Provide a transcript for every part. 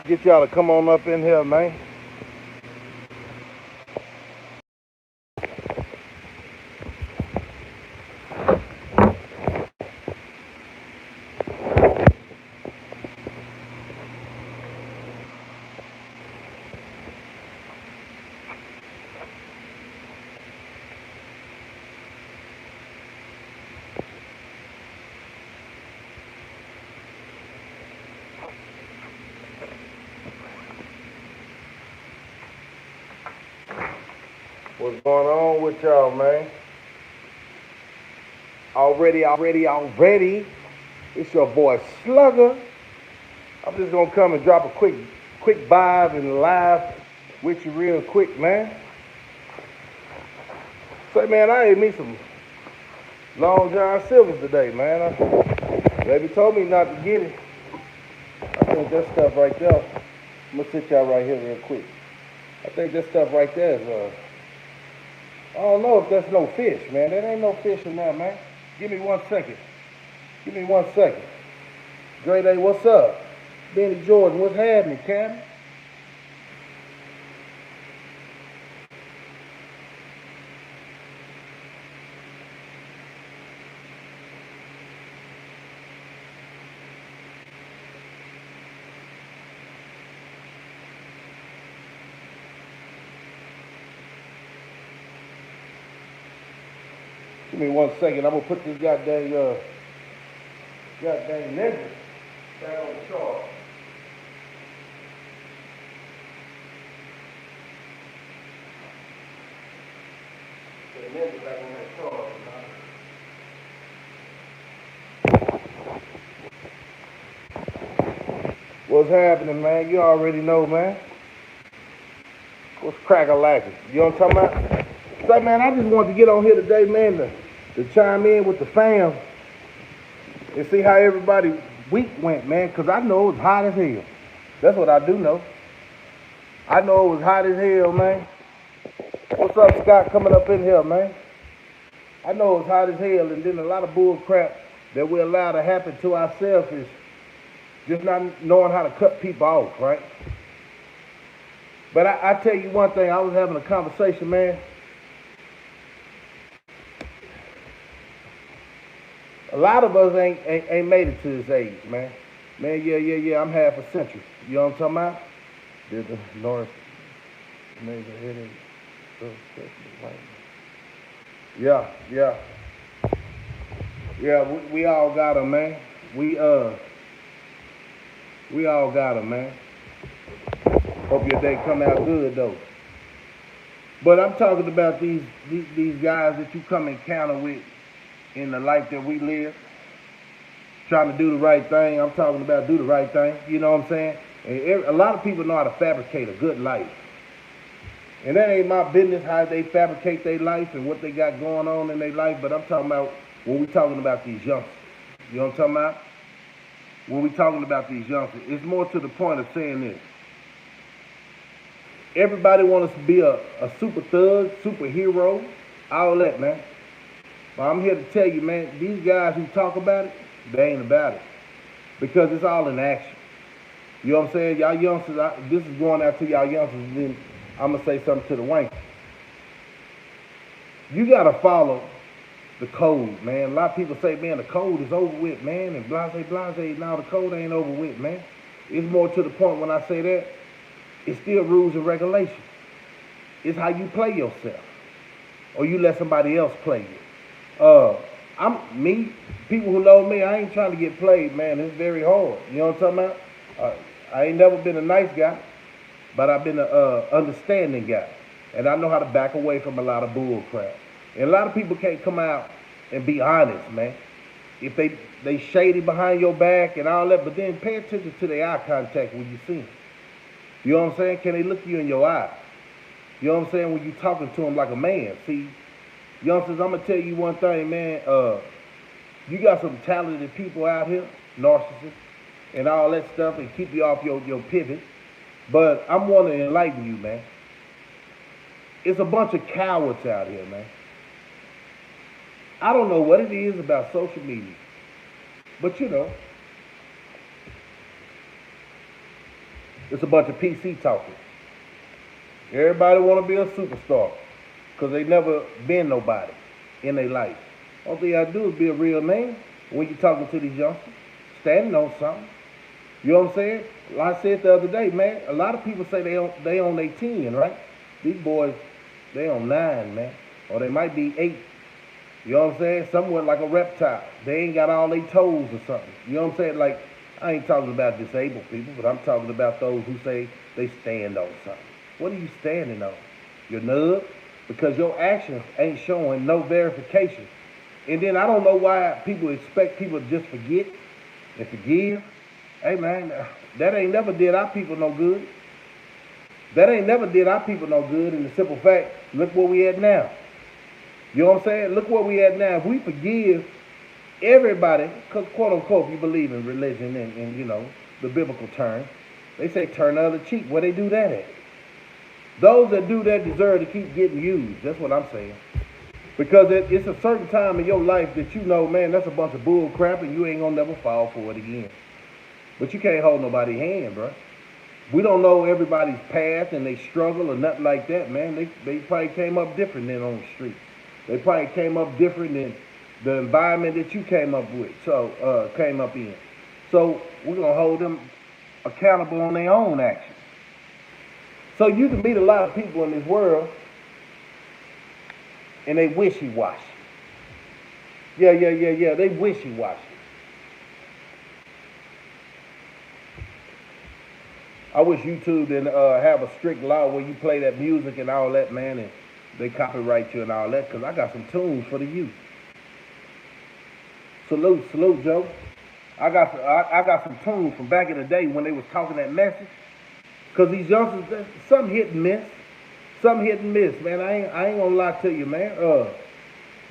Get y'all to come on up in here, man. What's going on with y'all, man? Already. It's your boy Slugger. I'm just gonna come and drop a quick vibe and live with you real quick, man. Say, man, I ate me some Long John Silver's today, man. Baby told me not to get it. I think that stuff right there. I'm gonna sit y'all right here real quick. I think that stuff right there is I don't know if that's no fish, man. That ain't no fish in there, man. Give me 1 second. Give me 1 second. Great A, what's up? Benny Jordan, what's happening, Cam? Give me 1 second. I'm gonna put this goddamn ninja back on the chart. Put the ninja back on that chart, man. What's happening, man? You already know, man. What's crack-a-lacking? You know what I'm talking about? So, man, I just wanted to get on here today, man, to chime in with the fam and see how everybody week went, man, because I know it was hot as hell. That's what I do know. I know it was hot as hell, man. What's up, Scott, coming up in here, man? I know it was hot as hell, and then a lot of bull crap that we allow to happen to ourselves is just not knowing how to cut people off, right? But I tell you one thing, I was having a conversation, man. A lot of us ain't made it to this age, man. Man, yeah. I'm half a century. You know what I'm talking about? Did the North major headache? Yeah. Yeah, we all got 'em, man. We all got 'em, man. Hope your day come out good though. But I'm talking about these guys that you come encounter with in the life that we live, trying to do the right thing. I'm talking about do the right thing. You know what I'm saying? And a lot of people know how to fabricate a good life. And that ain't my business how they fabricate their life and what they got going on in their life, but I'm talking about when we talking about these youngsters. You know what I'm talking about? When we talking about these youngsters, it's more to the point of saying this. Everybody wants to be a super thug, superhero, all that, man. But I'm here to tell you, man, these guys who talk about it, they ain't about it. Because it's all in action. You know what I'm saying? Y'all youngsters, this is going out to y'all youngsters, and then I'm going to say something to the wank. You got to follow the code, man. A lot of people say, man, the code is over with, man, and blase. Now the code ain't over with, man. It's more to the point when I say that, it's still rules and regulations. It's how you play yourself. Or you let somebody else play you. People who know me, I ain't trying to get played, man. It's very hard. You know what I'm talking about? I ain't never been a nice guy, but I've been a understanding guy. And I know how to back away from a lot of bull crap. And a lot of people can't come out and be honest, man. If they shady behind your back and all that, but then pay attention to their eye contact when you see them. You know what I'm saying? Can they look you in your eye? You know what I'm saying? When you talking to them like a man. See, youngsters, I'm going to tell you one thing, man. You got some talented people out here, narcissists, and all that stuff, and keep you off your pivot. But I'm wanting to enlighten you, man. It's a bunch of cowards out here, man. I don't know what it is about social media, but you know, It's a bunch of PC talking. Everybody want to be a superstar because they never been nobody in their life. All thing I do is be a real man when you're talking to these youngsters, standing on something. You know what I'm saying? Like I said the other day, man, a lot of people say they on their 10, right? These boys, they on 9, man. Or they might be 8. You know what I'm saying? Somewhat like a reptile. They ain't got all their toes or something. You know what I'm saying? Like, I ain't talking about disabled people, but I'm talking about those who say they stand on something. What are you standing on? Your nub? Because your actions ain't showing no verification. And then I don't know why people expect people to just forget and forgive. Hey, man, that ain't never did our people no good. That ain't never did our people no good. And the simple fact, look where we at now. You know what I'm saying? Look where we at now. If we forgive everybody, because quote unquote, you believe in religion and you know, the biblical term, they say turn the other cheek. Where they do that at? Those that do that deserve to keep getting used. That's what I'm saying. Because it's a certain time in your life that you know, man, that's a bunch of bull crap and you ain't gonna never fall for it again. But you can't hold nobody's hand, bro. We don't know everybody's path and they struggle or nothing like that, man. They probably came up different than on the street. They probably came up different than the environment that you came up with, came up in. So we're gonna hold them accountable on their own actions. So you can meet a lot of people in this world and they wishy-washy. Yeah, they wishy-washy. I wish YouTube didn't have a strict law where you play that music and all that, man, and they copyright you and all that, because I got some tunes for the youth. Salute, Joe. I got some tunes from back in the day when they was talking that message. Because these youngsters, some hit and miss. Some hit and miss, man. I ain't gonna lie to you, man.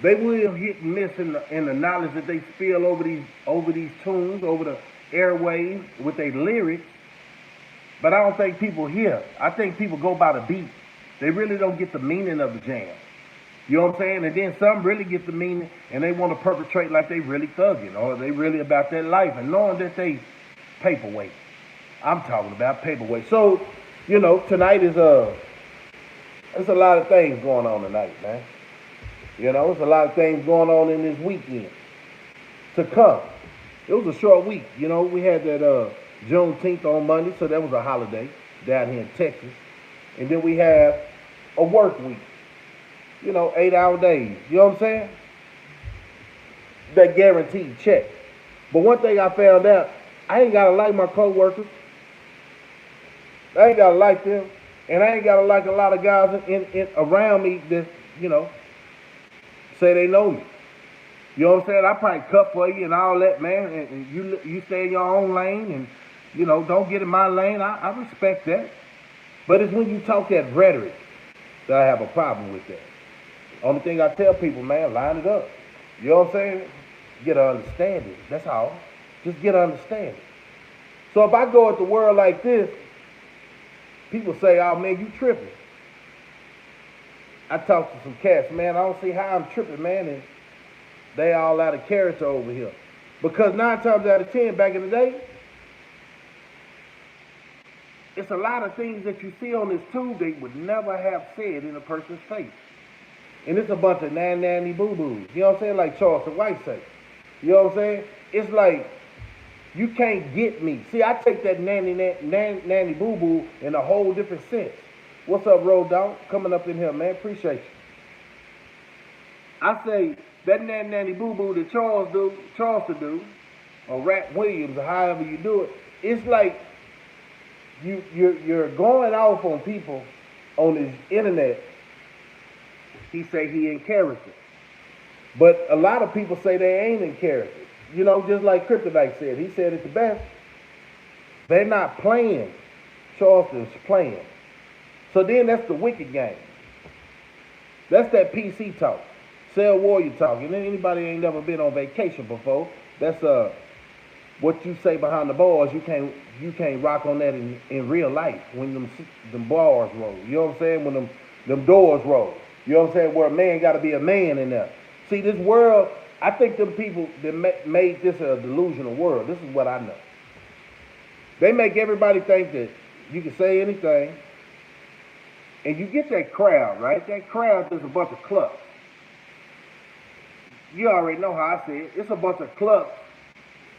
They will hit and miss in the knowledge that they spill over these tunes, over the airwaves with their lyrics. But I don't think people hear. I think people go by the beat. They really don't get the meaning of the jam. You know what I'm saying? And then some really get the meaning and they want to perpetrate like they really thugging or they really about that life and knowing that they paperweight. I'm talking about paperweight. So, you know, tonight is there's a lot of things going on tonight, man. You know, there's a lot of things going on in this weekend to come. It was a short week. You know, we had that Juneteenth on Monday, so that was a holiday down here in Texas. And then we have a work week. You know, 8-hour days. You know what I'm saying? That guaranteed check. But one thing I found out, I ain't gotta like my coworkers. I ain't gotta like them. And I ain't gotta like a lot of guys in around me that, you know, say they know me. You know what I'm saying? I probably cut for you and all that, man. And you stay in your own lane and, you know, don't get in my lane. I respect that. But it's when you talk that rhetoric that I have a problem with that. Only thing I tell people, man, line it up. You know what I'm saying? Get an understanding. That's all. Just get an understanding. So if I go at the world like this, people say, oh, man, you tripping. I talk to some cats, man, I don't see how I'm tripping, man, and they all out of character over here. Because 9 times out of 10, back in the day, it's a lot of things that you see on this tube they would never have said in a person's face. And it's a bunch of nanny boo-boos. You know what I'm saying? Like Charleston White say. You know what I'm saying? It's like, you can't get me. See, I take that nanny boo-boo in a whole different sense. What's up, Road Dog? Coming up in here, man. Appreciate you. I say, that nanny boo-boo that Charleston do, or Rat Williams, or however you do it, it's like you're going off on people on this internet. He say he in character. But a lot of people say they ain't in character. You know, just like Kryptonite said. He said it the best. They're not playing. Charleston's playing. So then that's the wicked game. That's that PC talk. Cell warrior talk. And anybody ain't never been on vacation before, that's what you say behind the bars, you can't rock on that in real life when them bars roll. You know what I'm saying? When them doors roll. You know what I'm saying? Where a man got to be a man in there. See, this world, I think them people that made this a delusional world. This is what I know. They make everybody think that You can say anything. And you get that crowd, right? That crowd is a bunch of clucks. You already know how I say it. It's a bunch of clucks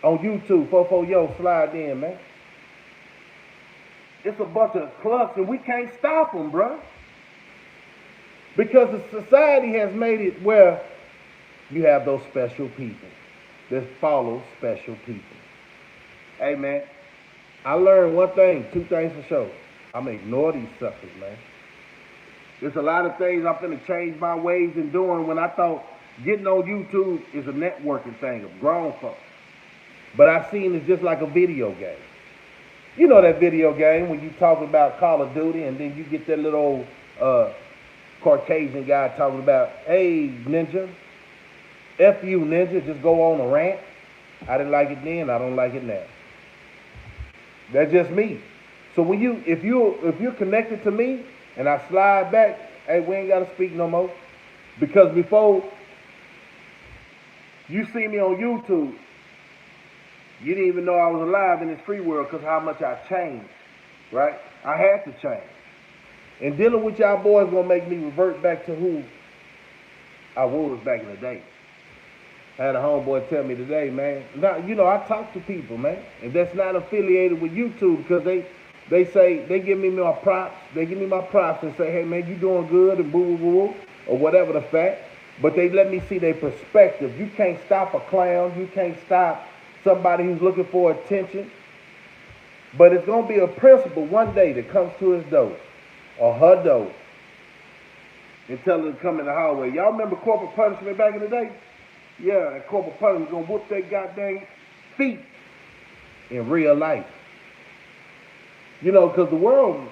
on YouTube. Fofo Yo, slide in, man. It's a bunch of clucks, and we can't stop them, bro. Because the society has made it where you have those special people that follow special people. Hey, man, I learned one thing, two things for sure. I'm going to ignore these suckers, man. There's a lot of things I'm finna change my ways in doing when I thought getting on YouTube is a networking thing of grown folks. But I seen it's just like a video game. You know that video game when you talk about Call of Duty and then you get that little Caucasian guy talking about, hey, Ninja, F you, Ninja, just go on a rant. I didn't like it then, I don't like it now. That's just me. So when if you're connected to me and I slide back, hey, we ain't gotta speak no more. Because before you see me on YouTube, you didn't even know I was alive in this free world because how much I changed, right? I had to change. And dealing with y'all boys gonna make me revert back to who I was back in the day. I had a homeboy tell me today, man, now, you know, I talk to people, man, and that's not affiliated with YouTube because they say, they give me my props, and say, hey, man, you doing good, and boo-boo-boo, or whatever the fact, but they let me see their perspective. You can't stop a clown. You can't stop somebody who's looking for attention, but it's going to be a principal one day that comes to his door, or her door, and tell her to come in the hallway. Y'all remember corporal punishment back in the day? Yeah, and corporal punishment gonna whoop their goddamn feet in real life. You know, because the world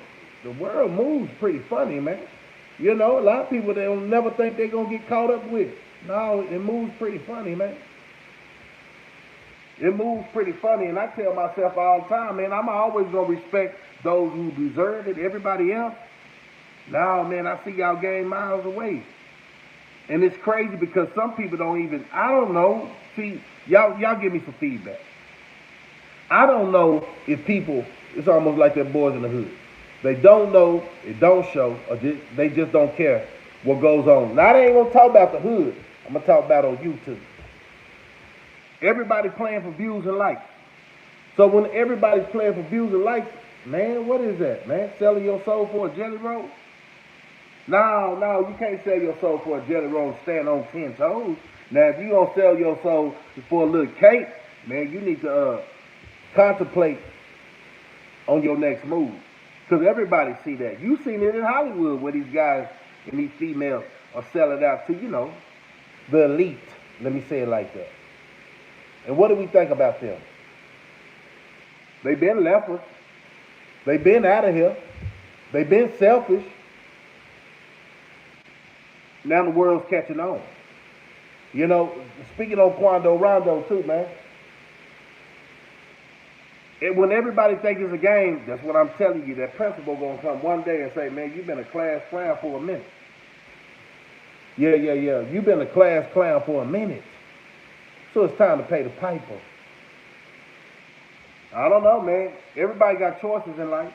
moves pretty funny, man. You know, a lot of people, they don't never think they're gonna get caught up with. No, it moves pretty funny, man. It moves pretty funny, and I tell myself all the time, man, I'm always gonna respect those who deserve it. Everybody else, now, man, I see y'all game miles away. And it's crazy because some people don't even, I don't know. See, y'all give me some feedback. I don't know if people, it's almost like they're boys in the hood. They don't know, it don't show, or they just don't care what goes on. Now, I ain't going to talk about the hood. I'm going to talk about on YouTube. Everybody playing for views and likes. So when everybody's playing for views and likes, man, what is that, man? Selling your soul for a jelly roll? No, you can't sell your soul for a jelly roll and stand on 10 toes. Now, if you gonna sell your soul for a little cake, man, you need to contemplate on your next move. Because everybody see that. You seen it in Hollywood where these guys and these females are selling out to, you know, the elite. Let me say it like that. And what do we think about them? They been left us. They been out of here. They been selfish. Now the world's catching on. You know, speaking on Quando Rondo too, man. And when everybody thinks it's a game, that's what I'm telling you. That principal gonna come one day and say, man, you've been a class clown for a minute. Yeah. You've been a class clown for a minute. So it's time to pay the piper. I don't know, man. Everybody got choices in life.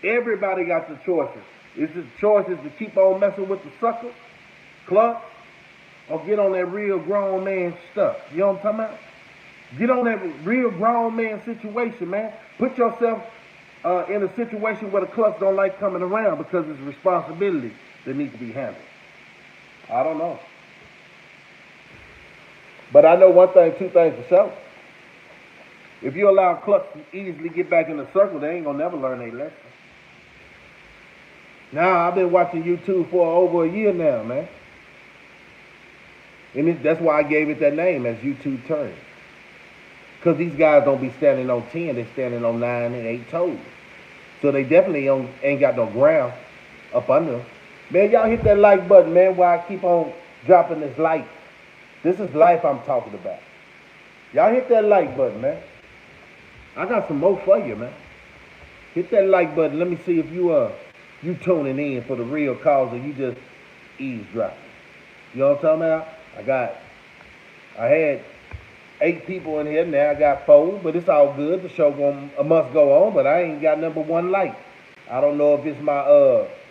Everybody got the choices. It's the choices to keep on messing with the sucker, club, or get on that real grown man stuff. You know what I'm talking about? Get on that real grown man situation, man. Put yourself in a situation where the clubs don't like coming around because it's a responsibility that needs to be handled. I don't know. But I know one thing, two things for sure. If you allow clubs to easily get back in the circle, they ain't gonna never learn their lesson. Now, I've been watching YouTube for over a year now, man. And that's why I gave it that name as YouTube Turn. Because these guys don't be standing on 10, they're standing on 9 and 8 toes. So they definitely ain't got no ground up under them. Man, y'all hit that like button, man, while I keep on dropping this light. This is life I'm talking about. Y'all hit that like button, man. I got some more for you, man. Hit that like button. Let me see if you tuning in for the real cause or you just eavesdropping. You know what I'm talking about? I had 8 people in here. Now I got 4, but it's all good. The show must go on, but I ain't got number 1 light. I don't know if it's my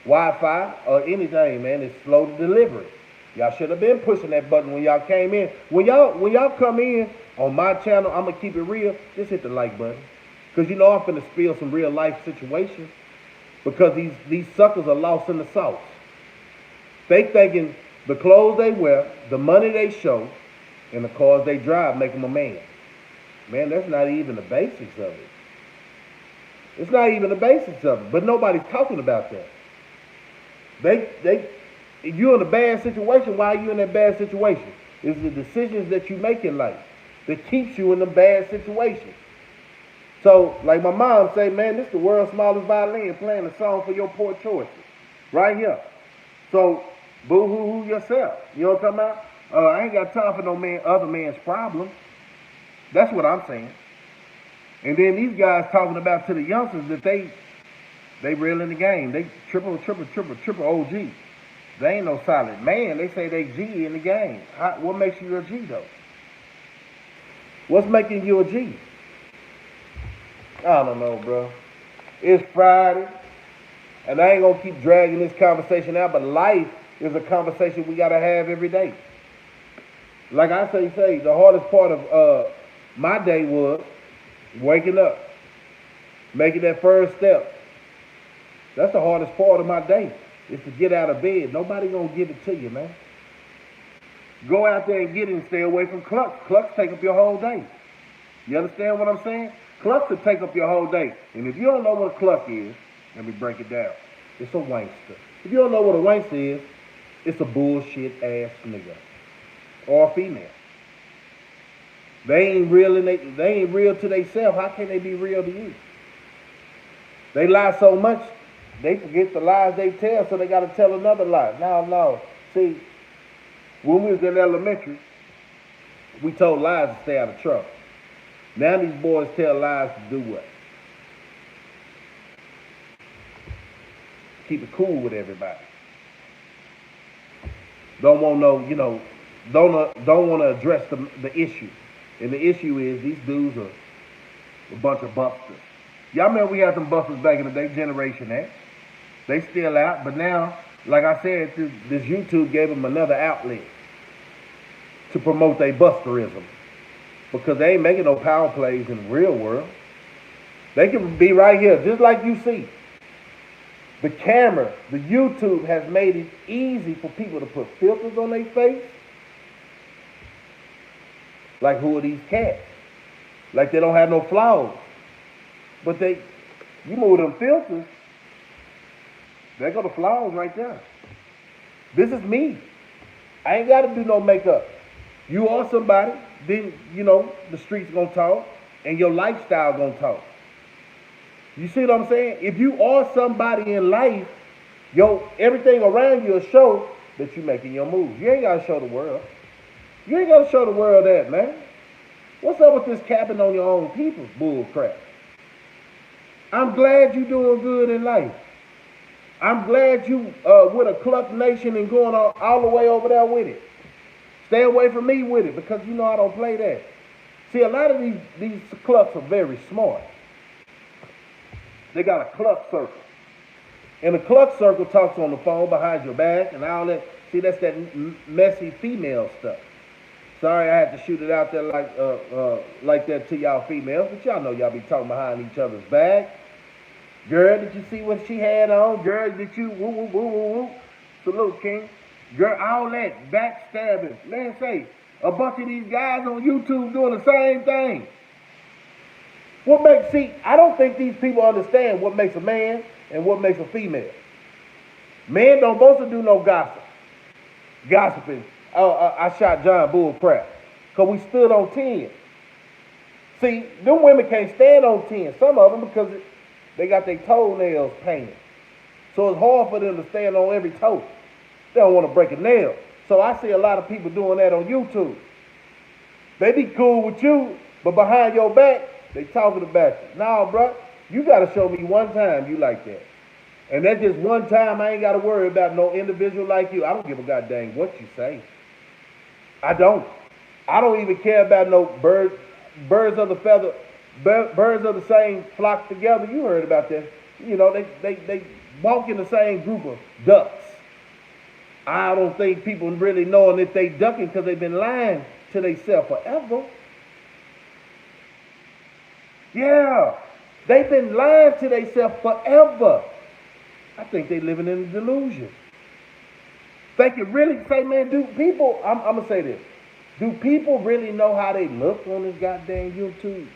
Wi-Fi or anything, man. It's slow to deliver it. Y'all should have been pushing that button when y'all came in. When y'all come in on my channel, I'm gonna keep it real. Just hit the like button, cause you know I'm finna spill some real life situations. Because these suckers are lost in the sauce. They thinking the clothes they wear, the money they show, and the cars they drive make them a man. Man, that's not even the basics of it. It's not even the basics of it. But nobody's talking about that. If you're in a bad situation, why are you in that bad situation? It's the decisions that you make in life that keeps you in the bad situation. So, like my mom say, man, this is the world's smallest violin playing a song for your poor choices. Right here. So, boo-hoo-hoo yourself. You know what I'm talking about? I ain't got time for no other man's problems. That's what I'm saying. And then these guys talking about to the youngsters that they real in the game. They triple OG. They ain't no solid man. They say they G in the game. What makes you a G, though? What's making you a G? I don't know, bro. It's Friday, and I ain't gonna keep dragging this conversation out, but life is a conversation we gotta have every day. Like I say, the hardest part of my day was waking up, making that first step. That's the hardest part of my day, is to get out of bed. Nobody gonna give it to you, man. Go out there and get it and stay away from clucks. Clucks take up your whole day. You understand what I'm saying? Clucks will take up your whole day. And if you don't know what a cluck is, let me break it down. It's a wankster. If you don't know what a wankster is, it's a bullshit ass nigga. Or a female. They ain't real to themselves. How can they be real to you? They lie so much, they forget the lies they tell, so they gotta tell another lie. No. See, when we was in elementary, we told lies to stay out of trouble. Now these boys tell lies to do what? Keep it cool with everybody. Don't want no, don't want to address the issue. And the issue is these dudes are a bunch of busters. Y'all remember we had some busters back in the day, Generation X. They still out, but now, like I said, this YouTube gave them another outlet to promote their busterism. Because they ain't making no power plays in the real world. They can be right here, just like you see. The camera, the YouTube has made it easy for people to put filters on their face. Like, who are these cats? Like they don't have no flaws. But you move them filters, there go the flaws right there. This is me. I ain't got to do no makeup. You are somebody, then, the streets gonna talk, and your lifestyle gonna talk. You see what I'm saying? If you are somebody in life, everything around you will show that you're making your moves. You ain't gotta show the world. You ain't gotta show the world that, man. What's up with this capping on your own people? Bull crap. I'm glad you doing good in life. I'm glad you with a Cluck Nation and going all the way over there with it. Stay away from me with it, because I don't play that. See, a lot of these clucks are very smart. They got a cluck circle. And the cluck circle talks on the phone behind your back and all that. See, that's that messy female stuff. Sorry I had to shoot it out there like that to y'all females, but y'all know y'all be talking behind each other's back. Girl, did you see what she had on? Girl, did you woo woo woo woo woo? Salute, King. Girl, all that backstabbing. Man, say, a bunch of these guys on YouTube doing the same thing. I don't think these people understand what makes a man and what makes a female. Men don't supposed to do no gossiping. I shot John Bull crap. Because we stood on 10. See, them women can't stand on 10. Some of them, because they got their toenails painted. So it's hard for them to stand on every toe. They don't want to break a nail. So I see a lot of people doing that on YouTube. They be cool with you, but behind your back, they talking about you. Nah, bro, you got to show me one time you like that. And that's just one time. I ain't got to worry about no individual like you. I don't give a goddamn what you say. I don't. I don't even care about no birds of the feather, birds of the same flock together. You heard about that. You know, they walk in the same group of ducks. I don't think people really knowing if they ducking because they've been lying to themselves forever. Yeah, they've been lying to themselves forever. I think they living in a delusion. They can really say, man, do people, I'm going to say this. Do people really know how they look on this goddamn YouTube?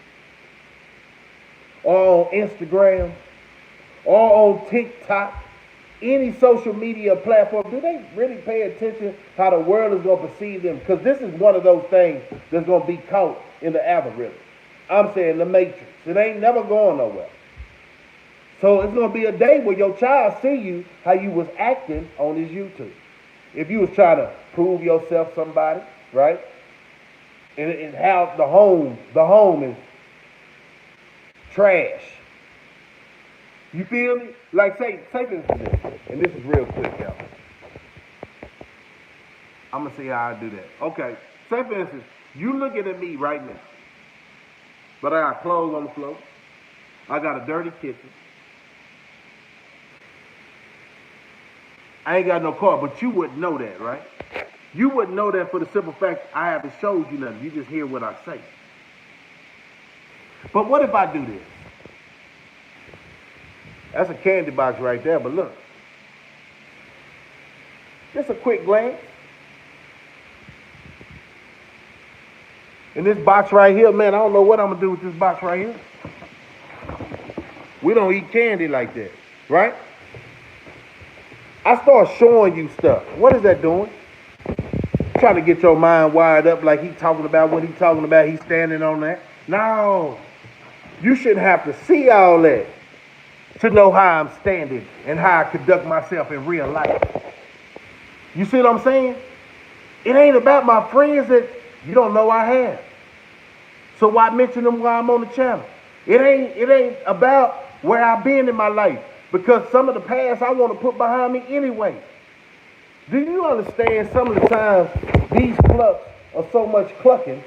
Or on Instagram? Or on TikTok? Any social media platform? Do they really pay attention how the world is going to perceive them? Because this is one of those things that's going to be caught in the algorithm. I'm saying the matrix. It ain't never going nowhere. So it's going to be a day where your child see you how you was acting on this YouTube. If you was trying to prove yourself somebody, right? And how the home is trash. You feel me? Like say for instance, and this is real quick, y'all. I'm gonna see how I do that. Okay, say for instance, you looking at me right now, but I got clothes on the floor. I got a dirty kitchen. I ain't got no car, but you wouldn't know that, right? You wouldn't know that for the simple fact I haven't showed you nothing. You just hear what I say. But what if I do this? That's a candy box right there, but look. Just a quick glance. And this box right here, man, I don't know what I'm going to do with this box right here. We don't eat candy like that, right? I start showing you stuff. What is that doing? Trying to get your mind wired up like he's talking about what he's talking about. He's standing on that. No. You shouldn't have to see all that to know how I'm standing and how I conduct myself in real life. You see what I'm saying? It ain't about my friends that you don't know I have. So why mention them while I'm on the channel? It ain't about where I've been in my life. Because some of the past I want to put behind me anyway. Do you understand some of the times these clucks are so much clucking,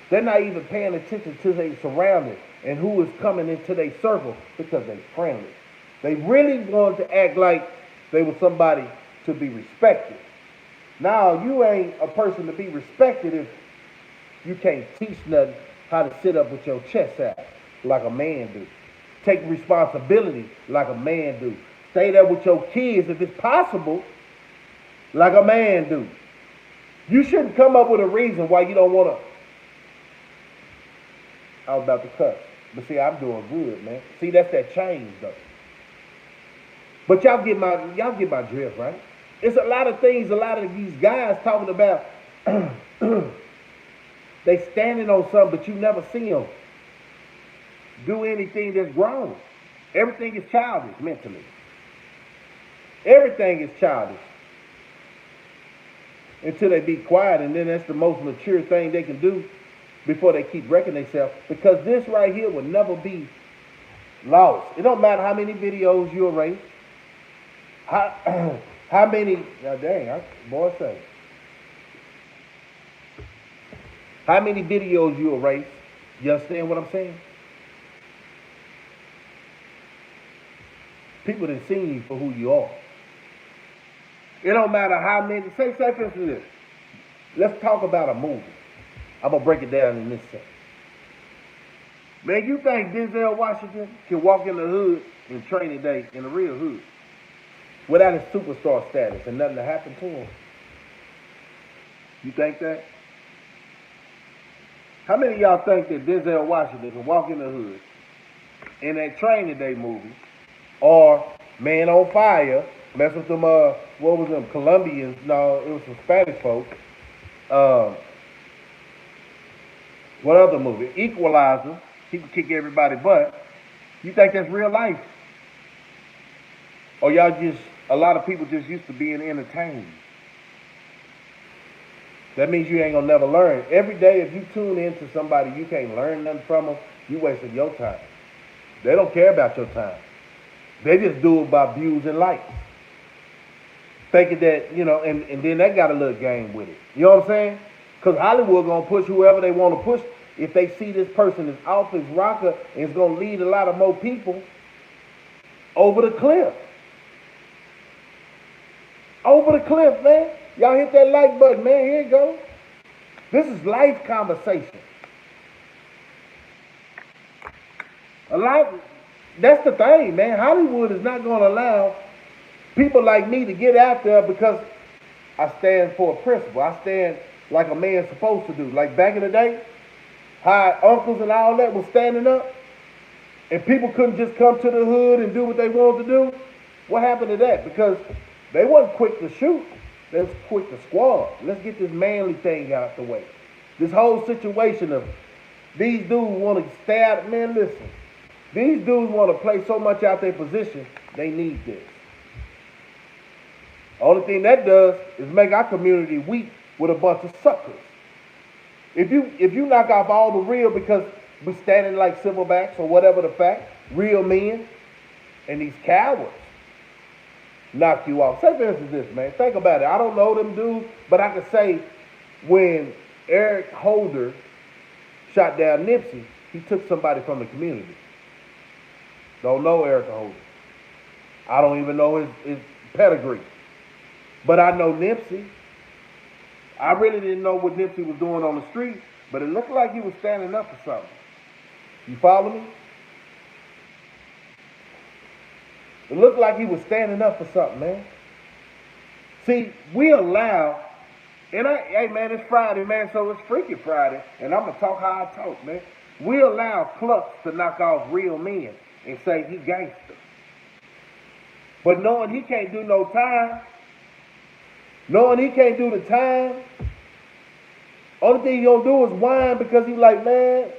they're not even paying attention to their surroundings and who is coming into their circle because they're friendly. They really want to act like they were somebody to be respected. Now, you ain't a person to be respected if you can't teach nothing how to sit up with your chest out like a man do. Take responsibility like a man do. Stay there with your kids if it's possible like a man do. You shouldn't come up with a reason why you don't want to. I was about to cuss. But see, I'm doing good, man. See, that's that change, though. But y'all get my drift, right? It's a lot of things a lot of these guys talking about. They standing on something, but you never see them do anything that's grown. Everything is childish mentally. Everything is childish. Until they be quiet, and then that's the most mature thing they can do before they keep wrecking themselves. Because this right here will never be lost. It don't matter how many videos you erase. How many, now dang, boy say. How many videos you erase? You understand what I'm saying? People done seen you for who you are. It don't matter how many, say for instance this. Let's talk about a movie. I'm going to break it down in this sense. Man, you think Denzel Washington can walk in the hood in Training Day, in the real hood, without his superstar status and nothing to happen to him? You think that? How many of y'all think that Denzel Washington can walk in the hood in that Training Day movie, or Man on Fire, mess with them, what was them, Colombians? No, it was some Spanish folks. What other movie? Equalizer. He can kick everybody's butt. You think that's real life? Or y'all just, a lot of people just used to being entertained. That means you ain't gonna never learn. Every day if you tune into somebody you can't learn nothing from them, you wasting your time. They don't care about your time. They just do it by views and likes. Thinking that, you know, and then they got a little game with it. You know what I'm saying? Because Hollywood going to push whoever they want to push. If they see this person is off his rocker and it's going to lead a lot of more people over the cliff. Over the cliff, man. Y'all hit that like button, man. Here it goes. This is life conversation. That's the thing, man. Hollywood is not going to allow people like me to get out there because I stand for a principle. I stand like a man's supposed to do. Like back in the day, how uncles and all that was standing up, and people couldn't just come to the hood and do what they wanted to do. What happened to that? Because they wasn't quick to shoot. They was quick to squad. Let's get this manly thing out the way. This whole situation of these dudes want to stay out. Man, listen. These dudes want to play so much out their position, they need this. Only thing that does is make our community weak with a bunch of suckers. If you knock off all the real, because we're standing like silverbacks or whatever the fact, real men, and these cowards knock you off. Say for instance this, man. Think about it. I don't know them dudes, but I can say when Eric Holder shot down Nipsey, he took somebody from the community. Don't know Eric Holder. I don't even know his pedigree. But I know Nipsey. I really didn't know what Nipsey was doing on the street, but it looked like he was standing up for something. You follow me? It looked like he was standing up for something, man. See, we allow, and hey man, it's Friday, man, so it's Freaky Friday, and I'm going to talk how I talk, man. We allow clucks to knock off real men and say he gangster. But knowing he can't do no time, knowing he can't do the time, only thing he gonna do is whine because he like, man,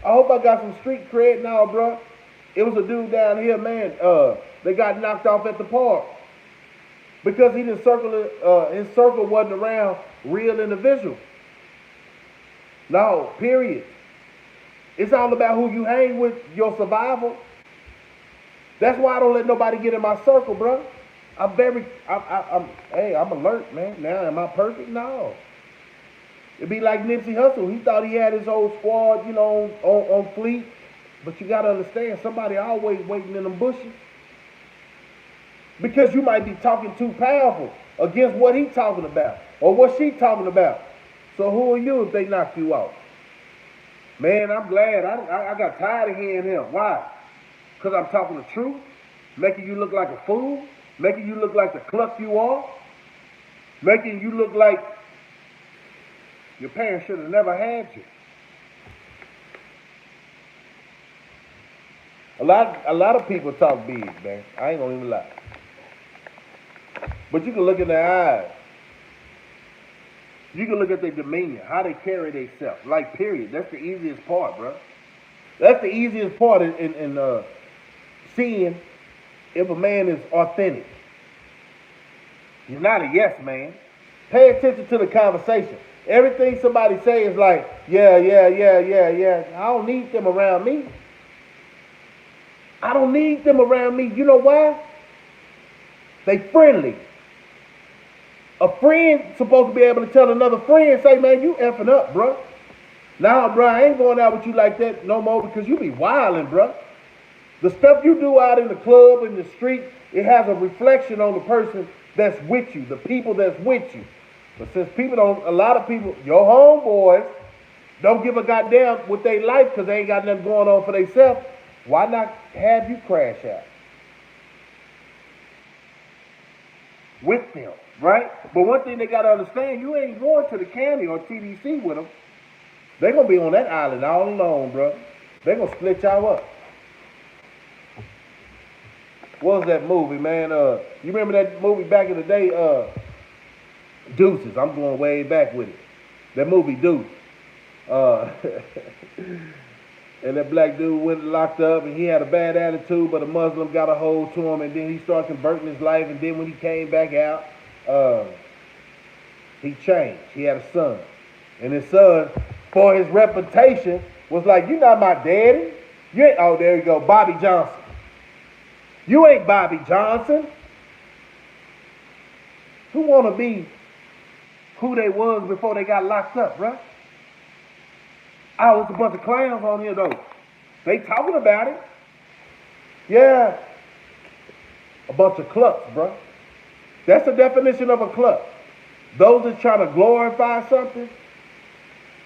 I hope I got some street cred now, bro. It was a dude down here, man, they got knocked off at the park because he didn't his circle wasn't around real individuals. No, period. It's all about who you hang with, your survival. That's why I don't let nobody get in my circle, bro. I'm alert, man. Now, am I perfect? No. It'd be like Nipsey Hussle. He thought he had his whole squad, on fleet. But you got to understand, somebody always waiting in them bushes. Because you might be talking too powerful against what he talking about or what she talking about. So who are you if they knock you out? Man, I'm glad. I got tired of hearing him. Why? Because I'm talking the truth, making you look like a fool, making you look like the cluck you are, making you look like your parents should have never had you. A lot of people talk big, man. I ain't gonna even lie. But you can look in their eyes. You can look at their demeanor, how they carry themselves. Like, period. That's the easiest part, bro. That's the easiest part in seeing if a man is authentic. He's not a yes man. Pay attention to the conversation. Everything somebody say is like, yeah. I don't need them around me. I don't need them around me. You know why? They friendly. A friend supposed to be able to tell another friend, say, man, you effing up, bro. Nah, bro, I ain't going out with you like that no more because you be wilding, bro. The stuff you do out in the club, in the street, it has a reflection on the person that's with you, the people that's with you. But since a lot of people, your homeboys, don't give a goddamn with their life because they ain't got nothing going on for themselves, why not have you crash out with them, right? But one thing they got to understand, you ain't going to the county or TDC with them. They're going to be on that island all alone, bro. They're going to split y'all up. What was that movie, man? You remember that movie back in the day, Deuces? I'm going way back with it. That movie, Deuce. And that black dude went locked up, and he had a bad attitude, but a Muslim got a hold to him, and then he started converting his life, and then when he came back out, he changed. He had a son. And his son, for his reputation, was like, you not my daddy. You ain't, oh, there you go, Bobby Johnson. You ain't Bobby Johnson. Who who they was before they got locked up, bruh. Oh, it's a bunch of clowns on here, though. They talking about it. Yeah. A bunch of clucks, bruh. That's the definition of a cluck. Those that trying to glorify something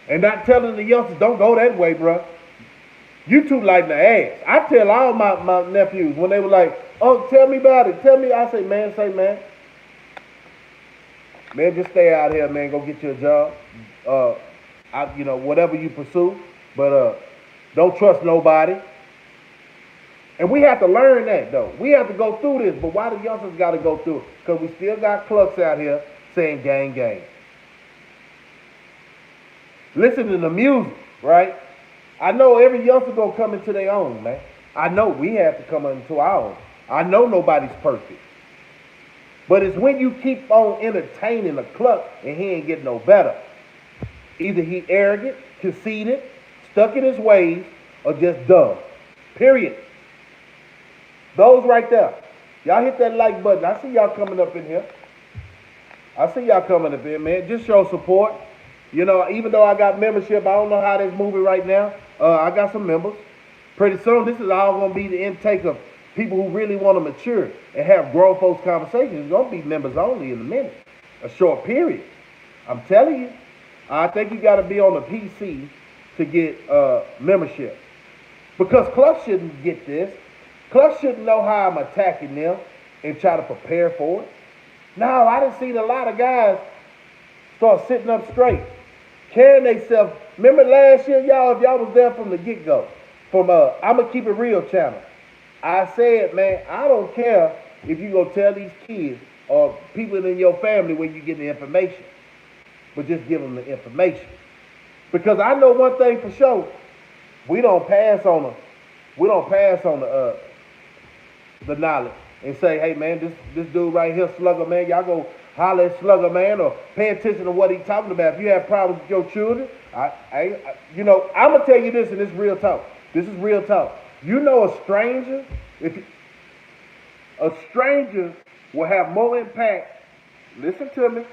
and not telling the youngsters, don't go that way, bruh. You too light in the ass. I tell all my nephews when they were like, oh, tell me about it. Tell me. I say, man, man, just stay out here, man. Go get you a job. Whatever you pursue. But don't trust nobody. And we have to learn that, though. We have to go through this. But why the youngsters got to go through it? Because we still got clucks out here saying gang, gang. Listen to the music, right? I know every youngster gonna come into their own, man. I know we have to come into our own. I know nobody's perfect. But it's when you keep on entertaining a cluck and he ain't getting no better. Either he arrogant, conceited, stuck in his ways, or just dumb. Period. Those right there. Y'all hit that like button. I see y'all coming up in here. I see y'all coming up in, man. Just show support. You know, even though I got membership, I don't know how that's moving right now. I got some members. Pretty soon, this is all going to be the intake of people who really want to mature and have grown folks conversations. It's going to be members only in a minute. A short period. I'm telling you. I think you got to be on the PC to get membership. Because clubs shouldn't get this. Clubs shouldn't know how I'm attacking them and try to prepare for it. No, I done seen a lot of guys start sitting up straight, carrying themselves. Remember last year, y'all, if y'all was there from the get-go, from I'ma Keep It Real channel, I said, man, I don't care if you go tell these kids or people in your family where you get the information, but just give them the information. Because I know one thing for sure, we don't pass on the knowledge and say, hey man, this dude right here, Slugger, man, y'all go holler at Slugger, man, or pay attention to what he's talking about. If you have problems with your children, I'm gonna tell you this, and it's real talk. This is real talk. You know, a stranger will have more impact. Listen to me.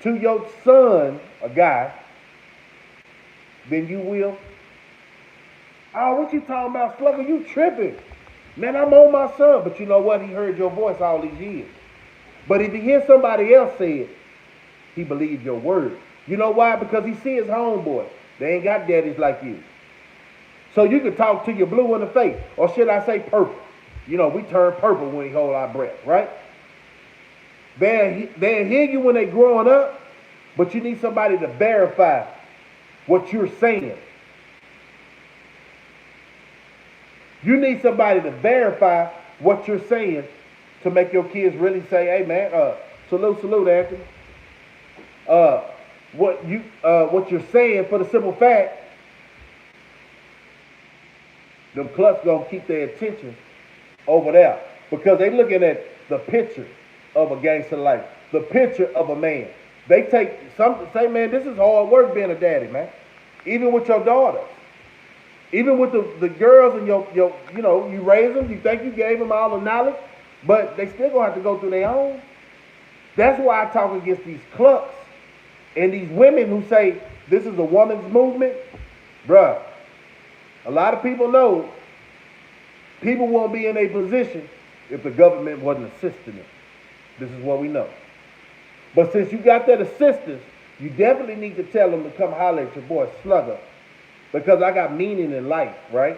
To your son, a guy, than you will. Oh, what you talking about, Slugger? You tripping. Man, I'm on my son. But you know what? He heard your voice all these years. But if he hears somebody else say it, he believes your word. You know why? Because he see his homeboy. They ain't got daddies like you. So you can talk to your blue in the face. Or should I say purple? You know, we turn purple when we hold our breath, right? They'll hear you when they growing up, but you need somebody to verify what you're saying. You need somebody to verify what you're saying to make your kids really say, hey man, salute, Anthony. What you're saying, for the simple fact, them clucks gonna keep their attention over there. Because they looking at the picture of a gangster life, the picture of a man. They take something, say, man, this is hard work being a daddy, man. Even with your daughters. Even with the girls and you raise them, you think you gave them all the knowledge, but they still gonna have to go through their own. That's why I talk against these clucks and these women who say this is a woman's movement. Bruh, a lot of people know people won't be in a position if the government wasn't assisting them. This is what we know. But since you got that assistance, you definitely need to tell them to come holler at your boy Slugger. Because I got meaning in life, right?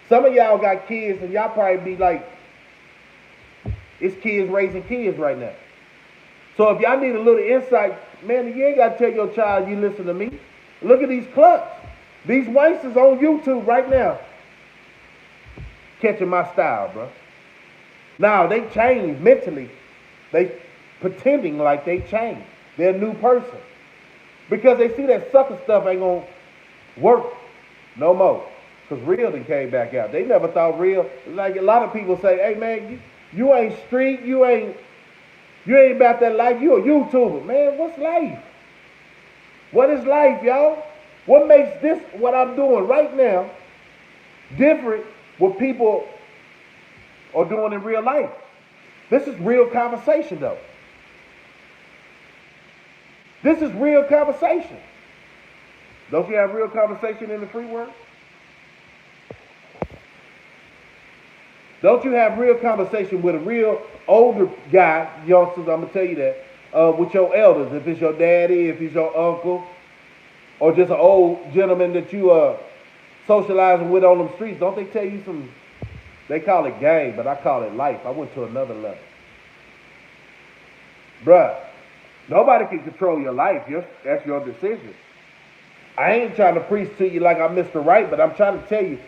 Some of y'all got kids and y'all probably be like, it's kids raising kids right now. So if y'all need a little insight, man, you ain't got to tell your child you listen to me. Look at these clucks. These waisters on YouTube right now. Catching my style, bro. Now, they changed mentally. They pretending like they changed. They're a new person. Because they see that sucker stuff ain't going to work no more. Because real done came back out. They never thought real. Like a lot of people say, hey, man, you ain't street. You ain't about that life. You a YouTuber. Man, what's life? What is life, y'all? What makes this, what I'm doing right now, different what people are doing in real life? This is real conversation, though. This is real conversation. Don't you have real conversation in the free world? Don't you have real conversation with a real older guy, youngsters, I'm going to tell you that, with your elders, if it's your daddy, if it's your uncle, or just an old gentleman that you are socializing with on them streets, don't they tell you some, they call it game, but I call it life. I went to another level. Bruh, nobody can control your life. That's your decision. I ain't trying to preach to you like I'm Mr. Right, but I'm trying to tell you,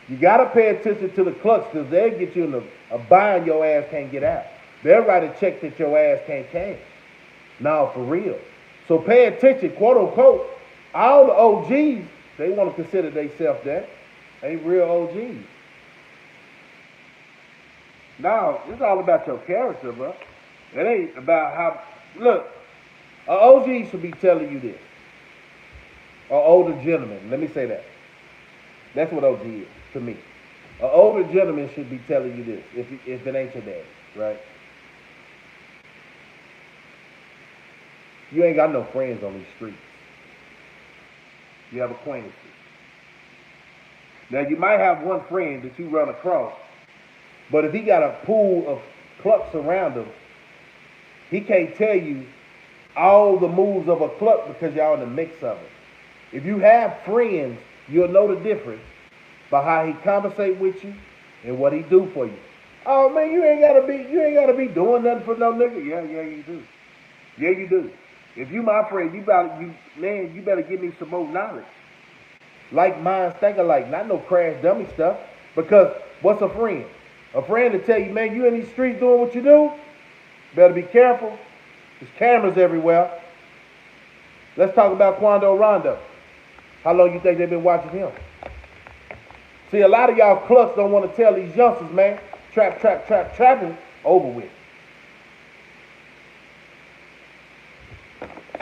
you got to pay attention to the clucks because they'll get you in a bind your ass can't get out. They'll write a check that your ass can't cash. No, for real. So pay attention, quote unquote. All the OGs, they want to consider themselves that. Ain't real OGs. No, it's all about your character, bro. It ain't about how. Look, an OG should be telling you this. An older gentleman, let me say that. That's what OG is to me. An older gentleman should be telling you this if it ain't your dad, right? You ain't got no friends on these streets. You have acquaintances. Now, you might have one friend that you run across, but if he got a pool of clucks around him, he can't tell you all the moves of a cluck because y'all in the mix of it. If you have friends, you'll know the difference by how he conversate with you and what he do for you. Oh man, you ain't gotta be doing nothing for no nigga. Yeah, you do. Yeah, you do. If you my friend, you better give me some more knowledge. Like minds think alike, not no crash dummy stuff. Because what's a friend? A friend to tell you, man, you in these streets doing what you do, better be careful. There's cameras everywhere. Let's talk about Quando Rondo. How long you think they've been watching him? See, a lot of y'all clucks don't want to tell these youngsters, man, trapping, over with.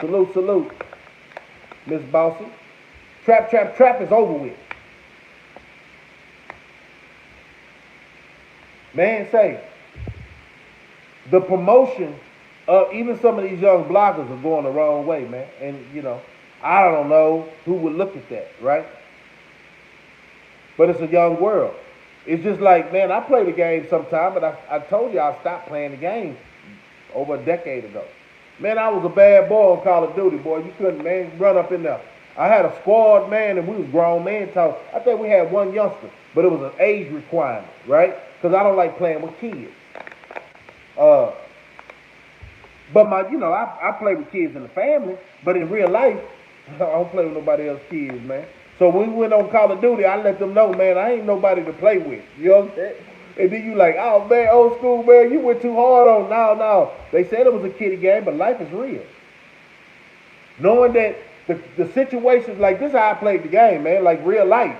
Salute, Miss Bossy. Trap is over with. Man, say, the promotion of even some of these young bloggers are going the wrong way, man. And, I don't know who would look at that, right? But it's a young world. It's just like, man, I play the game sometime, but I told you I stopped playing the game over a decade ago. Man, I was a bad boy on Call of Duty, boy. You couldn't, man, run up in there. I had a squad, man, and we was grown man talk. I think we had one youngster, but it was an age requirement, right? Because I don't like playing with kids. But I play with kids in the family, but in real life, I don't play with nobody else's kids, man. So when we went on Call of Duty, I let them know, man, I ain't nobody to play with. You know what I'm saying? And then you like, oh, man, old school, man, you went too hard on. No. They said it was a kiddie game, but life is real. Knowing that the situations, like this is how I played the game, man, like real life.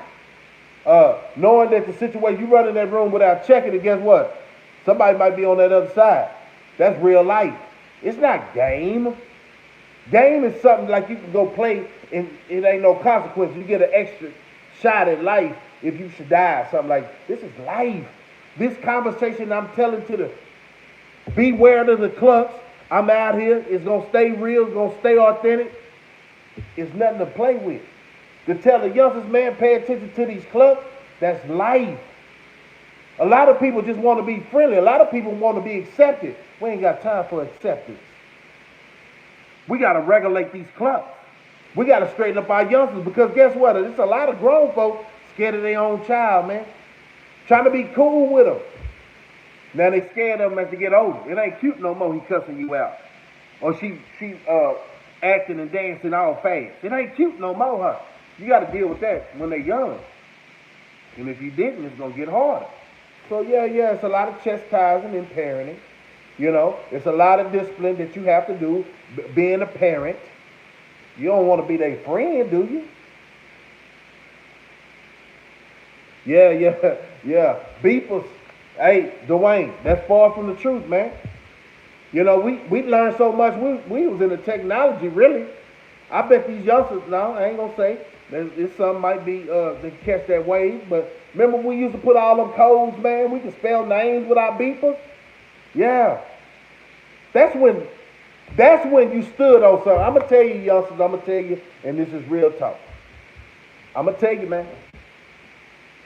Knowing that the situation, you run in that room without checking, and guess what? Somebody might be on that other side. That's real life. It's not game. Game is something like you can go play and it ain't no consequence. You get an extra shot at life if you should die. Something like this is life. This conversation I'm telling to the beware of the clucks. I'm out here. It's going to stay real. It's going to stay authentic. It's nothing to play with. To tell the youngsters, man, pay attention to these clucks, that's life. A lot of people just want to be friendly. A lot of people want to be accepted. We ain't got time for acceptance. We got to regulate these clubs. We got to straighten up our youngsters because guess what? There's a lot of grown folks scared of their own child, man. Trying to be cool with them. Now they scared of them as they get older. It ain't cute no more, he cussing you out. Or she acting and dancing all fast. It ain't cute no more, huh? You got to deal with that when they're young. And if you didn't, it's going to get harder. So yeah, it's a lot of chastising and parenting. It's a lot of discipline that you have to do being a parent. You don't want to be their friend, do you? Yeah. Beepers. Hey, Dwayne, that's far from the truth, man. We learned so much. We was in the technology, really. I bet these youngsters now, I ain't going to say, there's some might be, they catch that wave, but remember we used to put all them codes, man? We could spell names without beepers? Yeah. That's when That's when you stood on something. I'm going to tell you, youngsters, I'm going to tell you, and this is real talk. I'm going to tell you, man.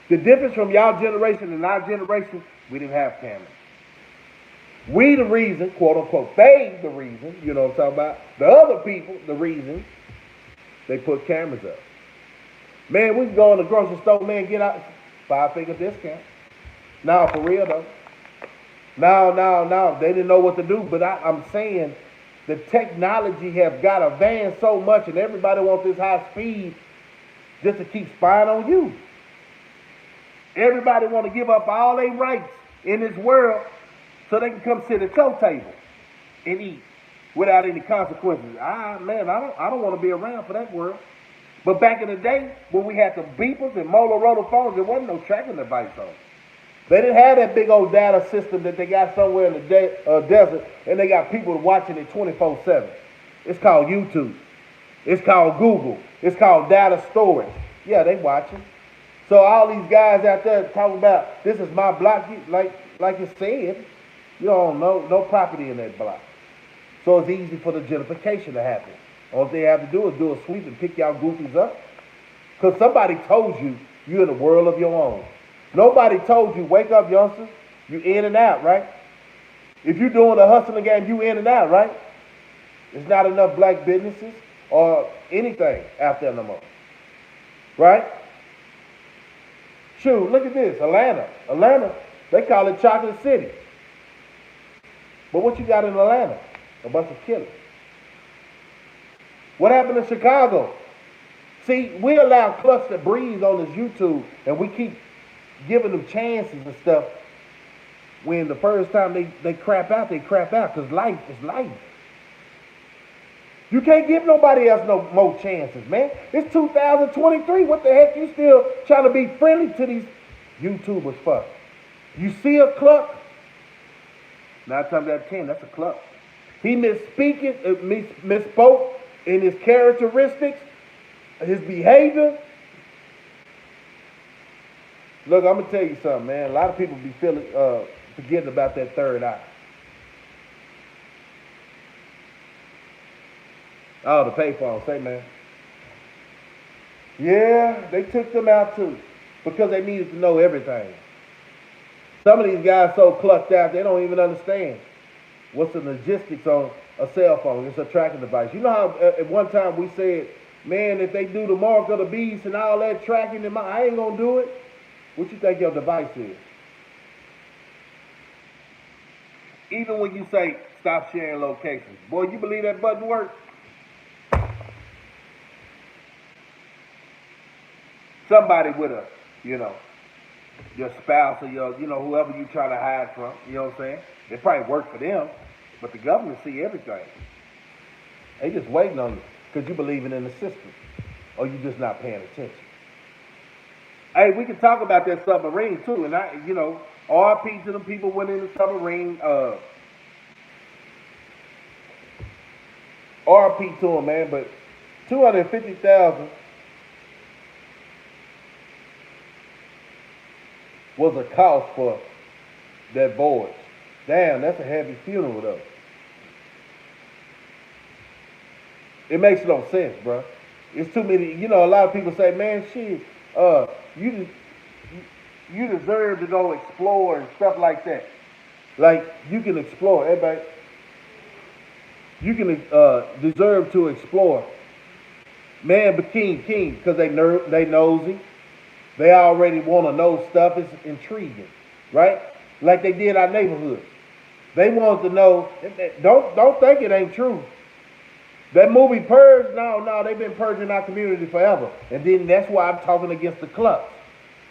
The difference from y'all generation and our generation, we didn't have cameras. We the reason, quote unquote, they the reason, you know what I'm talking about? The other people, the reason they put cameras up. Man, we can go in the grocery store, man, get out 5-figure discount. Now, for real though. No. They didn't know what to do, but I'm saying the technology have got advanced so much and everybody wants this high speed just to keep spying on you. Everybody want to give up all their rights in this world so they can come sit at your table and eat without any consequences. Man, I don't want to be around for that world. But back in the day, when we had the beepers and Motorola phones, there wasn't no tracking device on. They didn't have that big old data system that they got somewhere in the desert, and they got people watching it 24/7. It's called YouTube. It's called Google. It's called data storage. Yeah, they watching. So all these guys out there talking about, this is my block, like you said, you don't know, no property in that block. So it's easy for the gentrification to happen. All they have to do is do a sweep and pick y'all goofies up. Because somebody told you you're in a world of your own. Nobody told you, wake up, youngsters, you in and out, right? If you're doing a hustling game, you in and out, right? There's not enough black businesses or anything out there no more. Right? Shoot, look at this, Atlanta, they call it Chocolate City. But what you got in Atlanta? A bunch of killers. What happened in Chicago? See, we allow Clutch to breathe on this YouTube, and we keep giving them chances and stuff. When the first time they crap out, because life is life. You can't give nobody else no more chances, man. It's 2023. What the heck you still trying to be friendly to these YouTubers for? You see a Cluck? 9 times out of 10, that's a Cluck. He misspoke in his characteristics, his behavior. Look, I'm gonna tell you something, man. A lot of people be forgetting about that third eye. Oh, the payphone, say, man. Yeah, they took them out too because they needed to know everything. Some of these guys so clucked out, they don't even understand what's the logistics on a cell phone. It's a tracking device. You know how at one time we said, man, if they do the mark of the beast and all that tracking, I ain't gonna do it. What you think your device is? Even when you say stop sharing locations, boy, you believe that button works? Somebody with a, your spouse or your, whoever you try to hide from, you know what I'm saying? It probably work for them, but the government see everything. They just waiting on you because you believing in the system or you just not paying attention. Hey, we can talk about that submarine too, and RP to them people went in the submarine. RP to them, man, but 250,000 was a cost for that voyage. Damn, that's a heavy funeral though. It makes no sense, bro. It's too many. A lot of people say, man, shit, you deserve to go explore and stuff like that. Like, you can explore, everybody. You can deserve to explore. Man, but king, because they nosy. They already want to know stuff. It's intriguing, right? Like they did our neighborhood. They want to know. Don't think it ain't true. That movie Purge, no, they've been purging our community forever. And then that's why I'm talking against the clubs.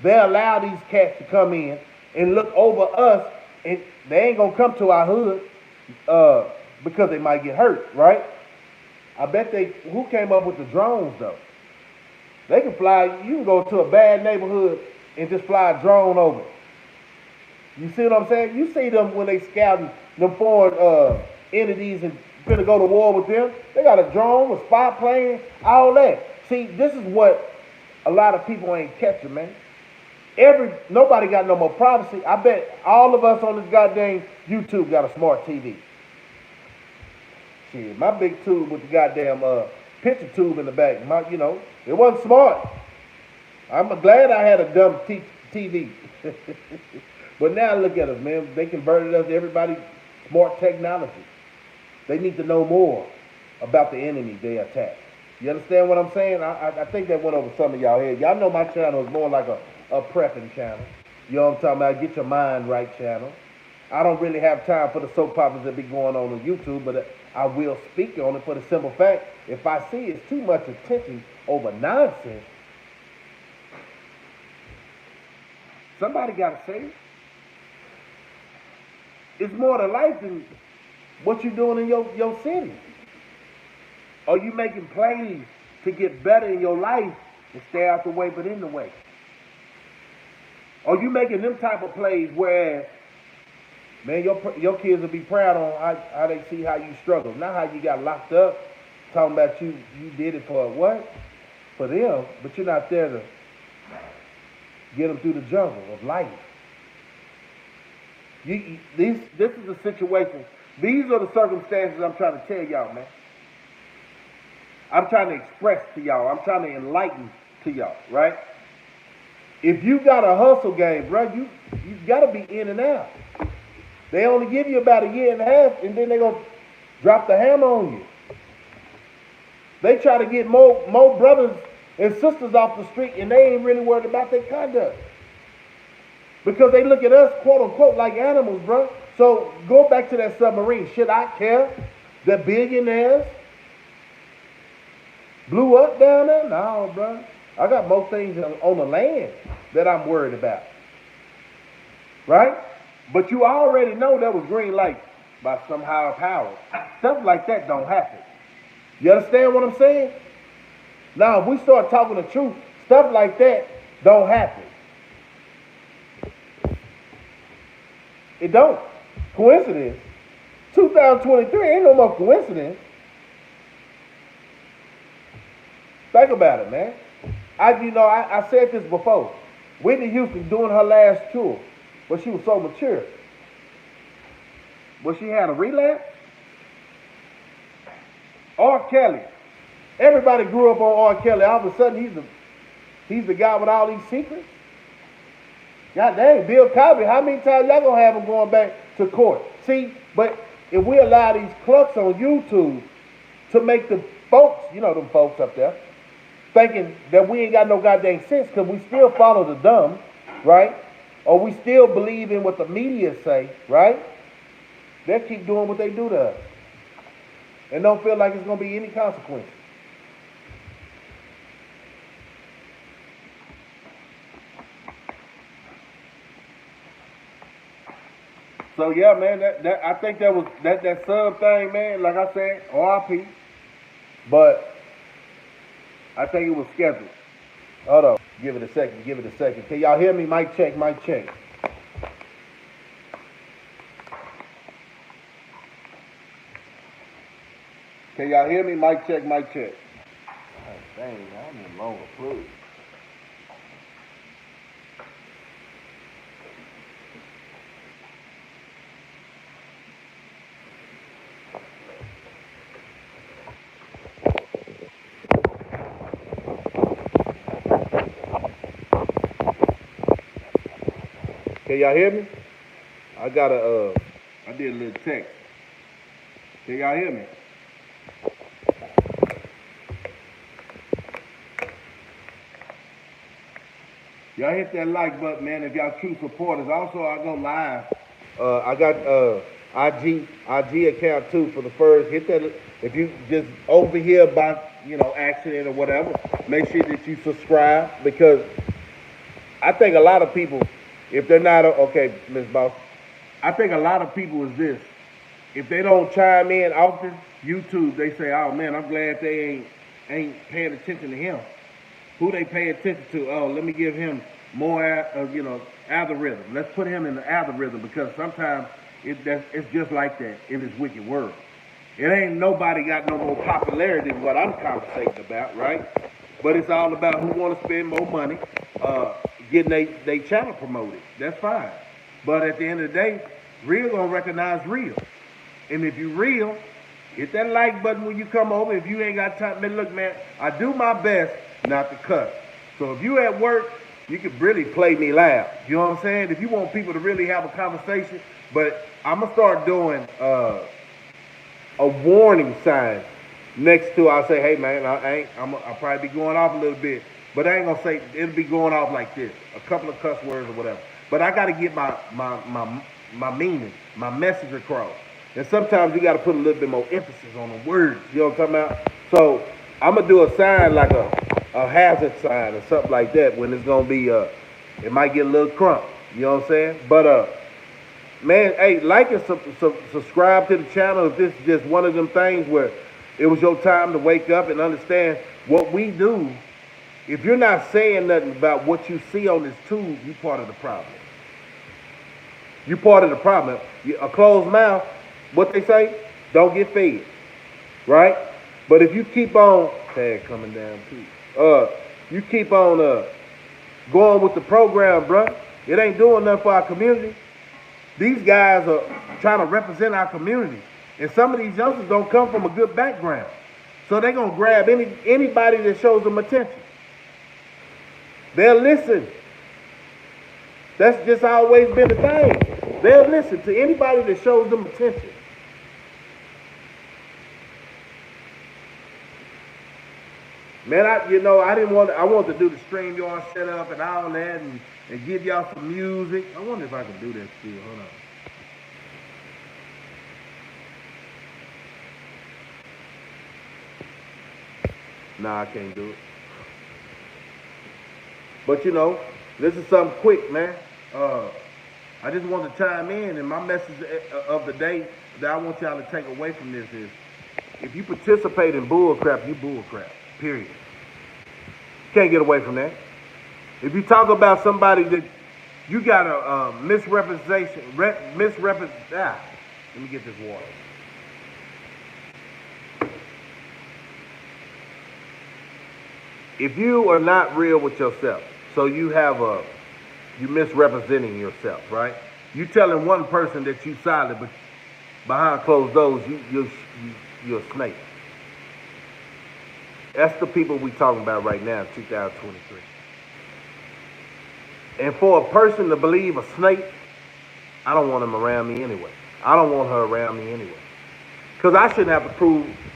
They allow these cats to come in and look over us, and they ain't gonna come to our hood because they might get hurt, right? I bet who came up with the drones though? They can fly, you can go to a bad neighborhood and just fly a drone over. You see what I'm saying? You see them when they scouting them foreign entities and finna go to war with them. They got a drone, a spy plane, all that. See, this is what a lot of people ain't catching, man. Nobody got no more privacy. I bet all of us on this goddamn YouTube got a smart TV. Shit, my big tube with the goddamn picture tube in the back. It wasn't smart. I'm glad I had a dumb TV. But now look at us, man. They converted us, everybody, smart technology. They need to know more about the enemy they attack. You understand what I'm saying? I think that went over some of y'all head. Y'all know my channel is more like a prepping channel. You know what I'm talking about? Get your mind right channel. I don't really have time for the soap operas that be going on YouTube, but I will speak on it for the simple fact, if I see it's too much attention over nonsense, somebody got to say it. It's more to life than what you doing in your city. Are you making plays to get better in your life and stay out the way but in the way? Are you making them type of plays where, man, your kids will be proud on how they see how you struggle. Not how you got locked up, talking about you did it for what? For them, but you're not there to get them through the jungle of life. This is the situation. These are the circumstances I'm trying to tell y'all, man. I'm trying to express to y'all. I'm trying to enlighten to y'all, right? If you got a hustle game, bro, you got to be in and out. They only give you about a year and a half, and then they're going to drop the hammer on you. They try to get more brothers and sisters off the street, and they ain't really worried about their conduct. Because they look at us, quote unquote, like animals, bro. So go back to that submarine. Should I care that billionaires blew up down there? No, bro. I got more things on the land that I'm worried about. Right? But you already know there was green light by some higher power. Stuff like that don't happen. You understand what I'm saying? Now, if we start talking the truth, stuff like that don't happen. It don't. Coincidence. 2023 ain't no more coincidence. Think about it, man. I said this before. Whitney Houston doing her last tour, but she was so mature. But she had a relapse. R. Kelly. Everybody grew up on R. Kelly. All of a sudden, he's the guy with all these secrets. God dang, Bill Cosby, how many times y'all gonna have him going back to court? See, but if we allow these clucks on YouTube to make the folks, them folks up there, thinking that we ain't got no goddamn sense because we still follow the dumb, right? Or we still believe in what the media say, right? They'll keep doing what they do to us. And don't feel like it's gonna be any consequences. So yeah, man, I think that was that sub thing, man. Like I said, RIP. But I think it was scheduled. Hold on, give it a second. Can y'all hear me? Mic check. Can y'all hear me? Mic check. Oh, dang, I'm in longer plug. Can y'all hear me? I did a little text. Can y'all hear me? Y'all hit that like button, man, if y'all true supporters. Also, I go live. I got IG account too for the first. Hit that. If you just over here by accident or whatever, make sure that you subscribe, because I think a lot of people, if they're not okay, Ms. Boss, I think a lot of people is this. If they don't chime in often, YouTube, they say, "Oh man, I'm glad they ain't paying attention to him." Who they pay attention to? Oh, let me give him more, algorithm. Let's put him in the algorithm, because sometimes it's just like that in this wicked world. It ain't nobody got no more popularity than what I'm conversating about, right? But it's all about who want to spend more money, getting they channel promoted. That's fine. But at the end of the day, real gonna recognize real. And if you real, Hit that like button when you come over. If you ain't got time, man, look, man, I do my best not to cuss. So if you at work, you can really play me loud. You know what I'm saying? If you want people to really have a conversation, but I'm gonna start doing a warning sign next to. I'll say, hey man, I'll probably be going off a little bit, but I ain't gonna say it'll be going off like this, a couple of cuss words or whatever. But I gotta get my meaning, my message across. And sometimes you gotta put a little bit more emphasis on the words. You know what I'm talking about? So I'm gonna do a sign like a hazard sign or something like that when it's gonna be it might get a little crump. You know what I'm saying? But man, hey, like and subscribe to the channel if this is just one of them things where it was your time to wake up and understand what we do. If you're not saying nothing about what you see on this tube, you're part of the problem. You're part of the problem. A closed mouth, what they say, don't get fed, right? But if you keep on, tag coming down too. You keep on going with the program, bruh. It ain't doing nothing for our community. These guys are trying to represent our community. And some of these youngsters don't come from a good background. So they're going to grab anybody that shows them attention. They'll listen. That's just always been the thing. They'll listen to anybody that shows them attention. Man, I wanted to do the StreamYard setup and all that and give y'all some music. I wonder if I can do that still. Hold on. Nah, I can't do it. But this is something quick, man. I just want to chime in, and my message of the day that I want y'all to take away from this is, if you participate in bullcrap, you bullcrap. Period. Can't get away from that. If you talk about somebody that you got a misrepresentation, let me get this water. If you are not real with yourself, so you misrepresenting yourself, right? You telling one person that you solid, but behind closed doors, you're a snake. That's the people we talking about right now in 2023. And for a person to believe a snake, I don't want him around me anyway. I don't want her around me anyway. Because I shouldn't have to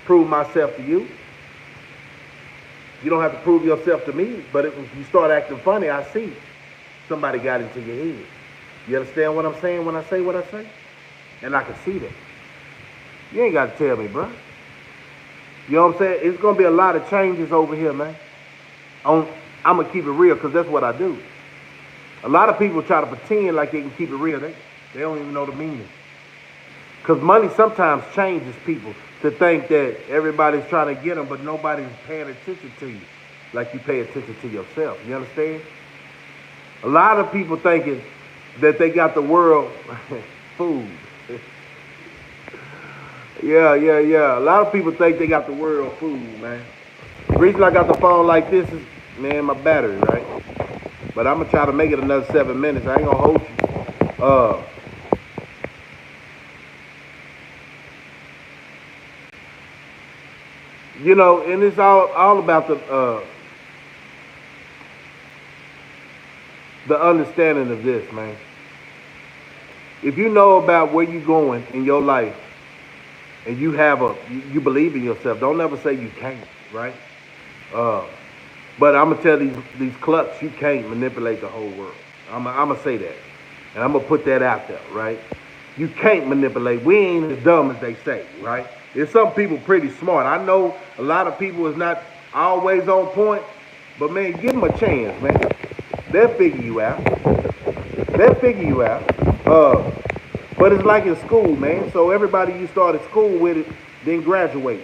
prove myself to you. You don't have to prove yourself to me, but if you start acting funny, I see somebody got into your head. You understand what I'm saying when I say what I say? And I can see that. You ain't got to tell me, bro. You know what I'm saying? It's going to be a lot of changes over here, man. I'm going to keep it real because that's what I do. A lot of people try to pretend like they can keep it real. They don't even know the meaning. Because money sometimes changes people to think that everybody's trying to get them, but nobody's paying attention to you like you pay attention to yourself. You understand? A lot of people thinking that they got the world food. Yeah. A lot of people think they got the world food, man. The reason I got the phone like this is, man, my battery, right? But I'm going to try to make it another 7 minutes. I ain't going to hold you. And it's all about the understanding of this, man. If you know about where you're going in your life, and you you believe in yourself, don't ever say you can't, right? But I'm gonna tell these clucks, you can't manipulate the whole world. I'm gonna say that, and I'm gonna put that out there, right? You can't manipulate. We ain't as dumb as they say, right? There's some people pretty smart. I know a lot of people is not always on point, but man, give them a chance, man. They'll figure you out. But it's like in school, man. So everybody you started school with it, then graduate.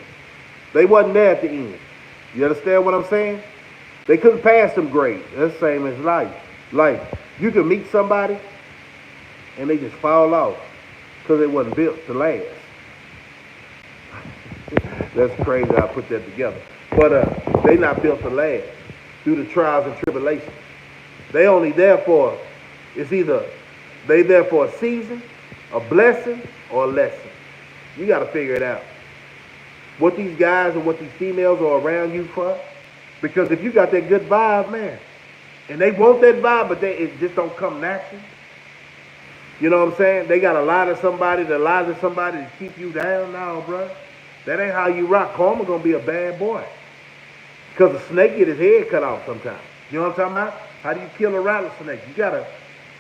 They wasn't there at the end. You understand what I'm saying? They couldn't pass them grades. That's the same as life. Like, you can meet somebody and they just fall off because they wasn't built to last. That's crazy how I put that together. But they not built to last through the trials and tribulations. They only there for, it's either they there for a season, a blessing, or a lesson. You got to figure it out. what these guys and what these females are around you for. Because if you got that good vibe, man, and they want that vibe, but it just don't come natural. You know what I'm saying? They got to lie to somebody to keep you down now, bro. That ain't how you rock. Karma gonna be a bad boy. Because a snake get his head cut off sometimes. You know what I'm talking about? How do you kill a rattlesnake? You gotta,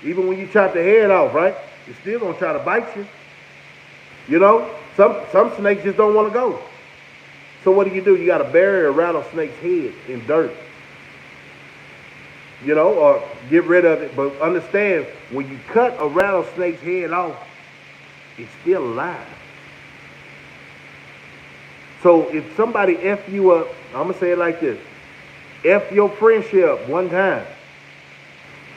even when you chop the head off, right? It's still gonna try to bite you. You know? Some snakes just don't want to go. So what do? You gotta bury a rattlesnake's head in dirt. You know, or get rid of it. But understand, when you cut a rattlesnake's head off, it's still alive. So if somebody F you up, I'm going to say it like this. F your friendship one time.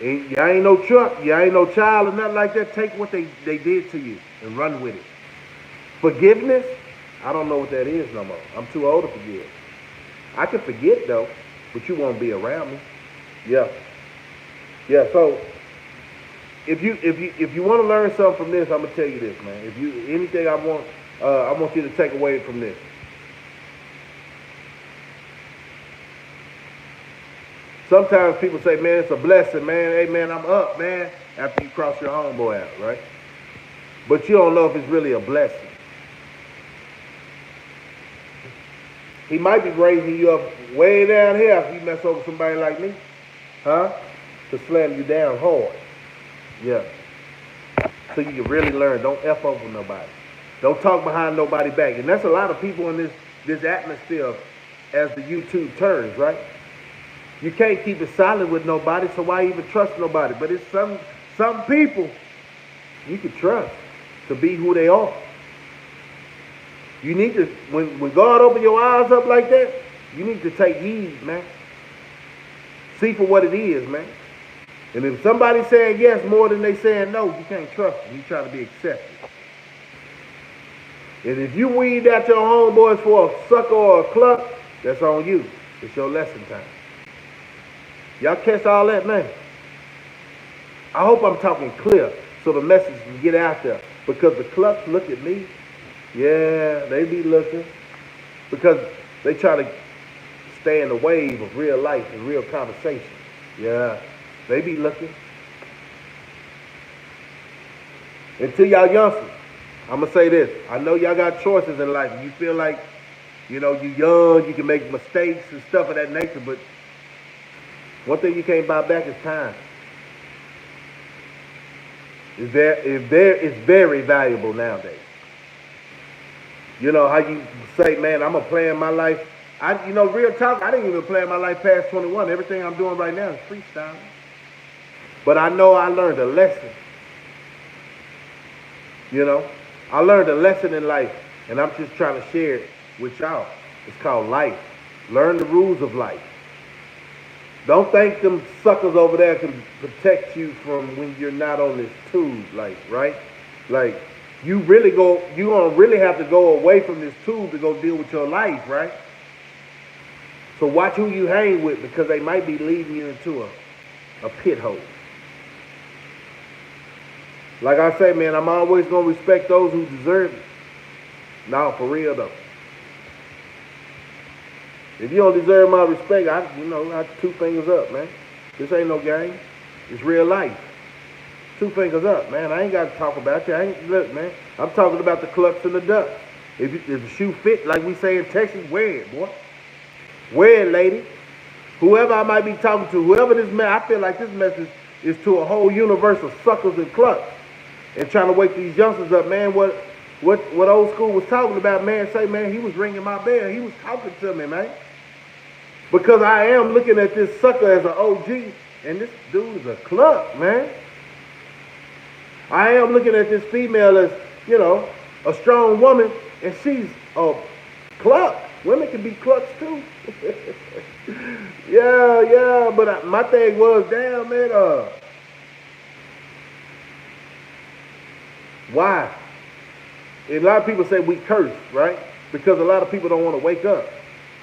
And y'all ain't no truck, y'all ain't no child or nothing like that. Take what they did to you and run with it. Forgiveness, I don't know what that is no more. I'm too old to forgive. I can forget though, but you won't be around me. Yeah. So if you want to learn something from this, I'm gonna tell you this, man. If you anything I want you to take away from this. Sometimes people say, man, it's a blessing, man. Hey, man, I'm up, man, after you cross your homeboy out, right? But you don't know if it's really a blessing. He might be raising you up way down here if you mess over somebody like me, huh? To slam you down hard. Yeah. So you can really learn. Don't F over nobody. Don't talk behind nobody back. And that's a lot of people in this atmosphere as the YouTube turns, right? You can't keep it silent with nobody, so why even trust nobody? But it's some people you can trust to be who they are. You need to, when God open your eyes up like that, you need to take heed, man. See for what it is, man. And if somebody's saying yes more than they saying no, you can't trust them. You try to be accepted. And if you weed out your homeboys for a sucker or a cluck, that's on you. It's your lesson time. Y'all catch all that, man? I hope I'm talking clear so the message can get out there. Because the clucks look at me. Yeah, they be looking. Because they try to stay in the wave of real life and real conversation. Yeah, they be looking. And to y'all youngsters, I'm going to say this. I know y'all got choices in life. You feel like, you know, you young, you can make mistakes and stuff of that nature, but one thing you can't buy back is time. It's very valuable nowadays. You know how you say, man, I'm going to plan my life. Real talk, I didn't even plan my life past 21. Everything I'm doing right now is freestyle. But I know I learned a lesson. You know, I learned a lesson in life, and I'm just trying to share it with y'all. It's called life. Learn the rules of life. Don't think them suckers over there can protect you from when you're not on this tube, right? Like, you're gonna really have to go away from this tube to go deal with your life, right? So watch who you hang with, because they might be leading you into a pit hole. Like I say, man, I'm always gonna respect those who deserve it. No, for real though. If you don't deserve my respect, I two fingers up, man. This ain't no game. It's real life. Two fingers up, man. I ain't got to talk about you. Look, man. I'm talking about the clucks and the ducks. If the shoe fit, like we say in Texas, wear it, boy. Wear it, lady. Whoever I might be talking to, whoever this man, I feel like this message is to a whole universe of suckers and clucks. And trying to wake these youngsters up, man. What old school was talking about, man, say, man, he was ringing my bell. He was talking to me, man. Because I am looking at this sucker as an OG, and this dude is a cluck, man. I am looking at this female as, a strong woman, and she's a cluck. Women can be clucks too. yeah, but my thing was, damn, man, why? And a lot of people say we curse, right? Because a lot of people don't want to wake up.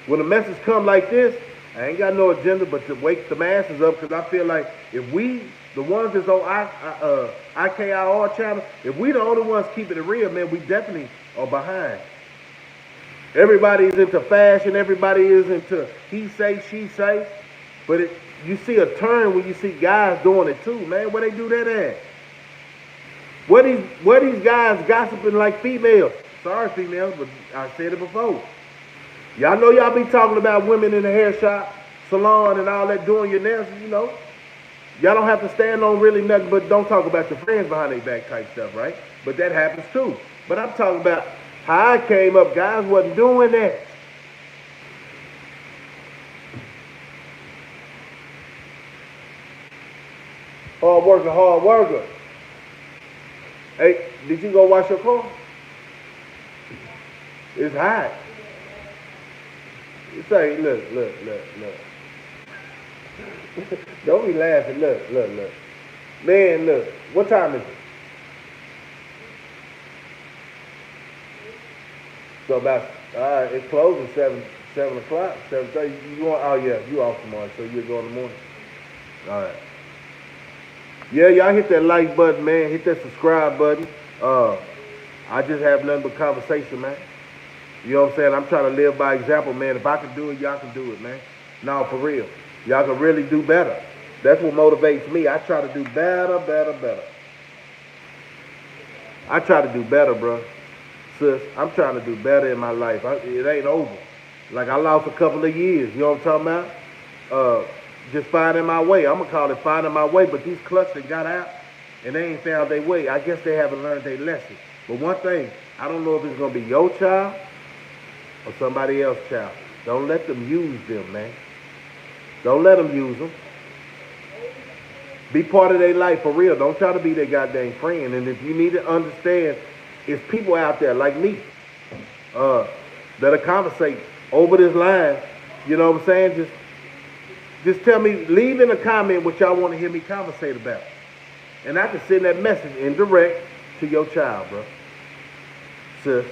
When a message come like this, I ain't got no agenda but to wake the masses up, because I feel like if we, the ones that's on IKIR channel, if we the only ones keeping it real, man, we definitely are behind. Everybody is into fashion. Everybody is into he say, she say. But you see a turn when you see guys doing it too, man. Where they do that at? Where these guys gossiping like females? Sorry, females, but I said it before. Y'all know y'all be talking about women in the hair shop, salon, and all that doing your nails, you know. Y'all don't have to stand on really nothing but don't talk about your friends behind their back type stuff, right? But that happens too. But I'm talking about how I came up, guys wasn't doing that. Hard worker, hard worker. Hey, did you go wash your car? It's hot. Say, look. Don't be laughing. Look. Man, look. What time is it? So about, all right, it closes 7 o'clock, 7:30. You want? Oh yeah, you off tomorrow, so you'll go in the morning. All right. Yeah, y'all hit that like button, man. Hit that subscribe button. I just have nothing but conversation, man. You know what I'm saying? I'm trying to live by example, man. If I can do it, y'all can do it, man. No, for real. Y'all can really do better. That's what motivates me. I try to do better. I try to do better, bro. Sis, I'm trying to do better in my life. It ain't over. Like, I lost a couple of years. You know what I'm talking about? Just finding my way. I'm going to call it finding my way. But these clucks that got out and they ain't found their way, I guess they haven't learned their lesson. But one thing, I don't know if it's going to be your child or somebody else's child. Don't let them use them, man. Don't let them use them. Be part of their life for real. Don't try to be their goddamn friend. And if you need to understand, it's people out there like me that'll conversate over this line. You know what I'm saying? Just tell me, leave in a comment what y'all want to hear me conversate about. And I can send that message indirect to your child, bro. Sis,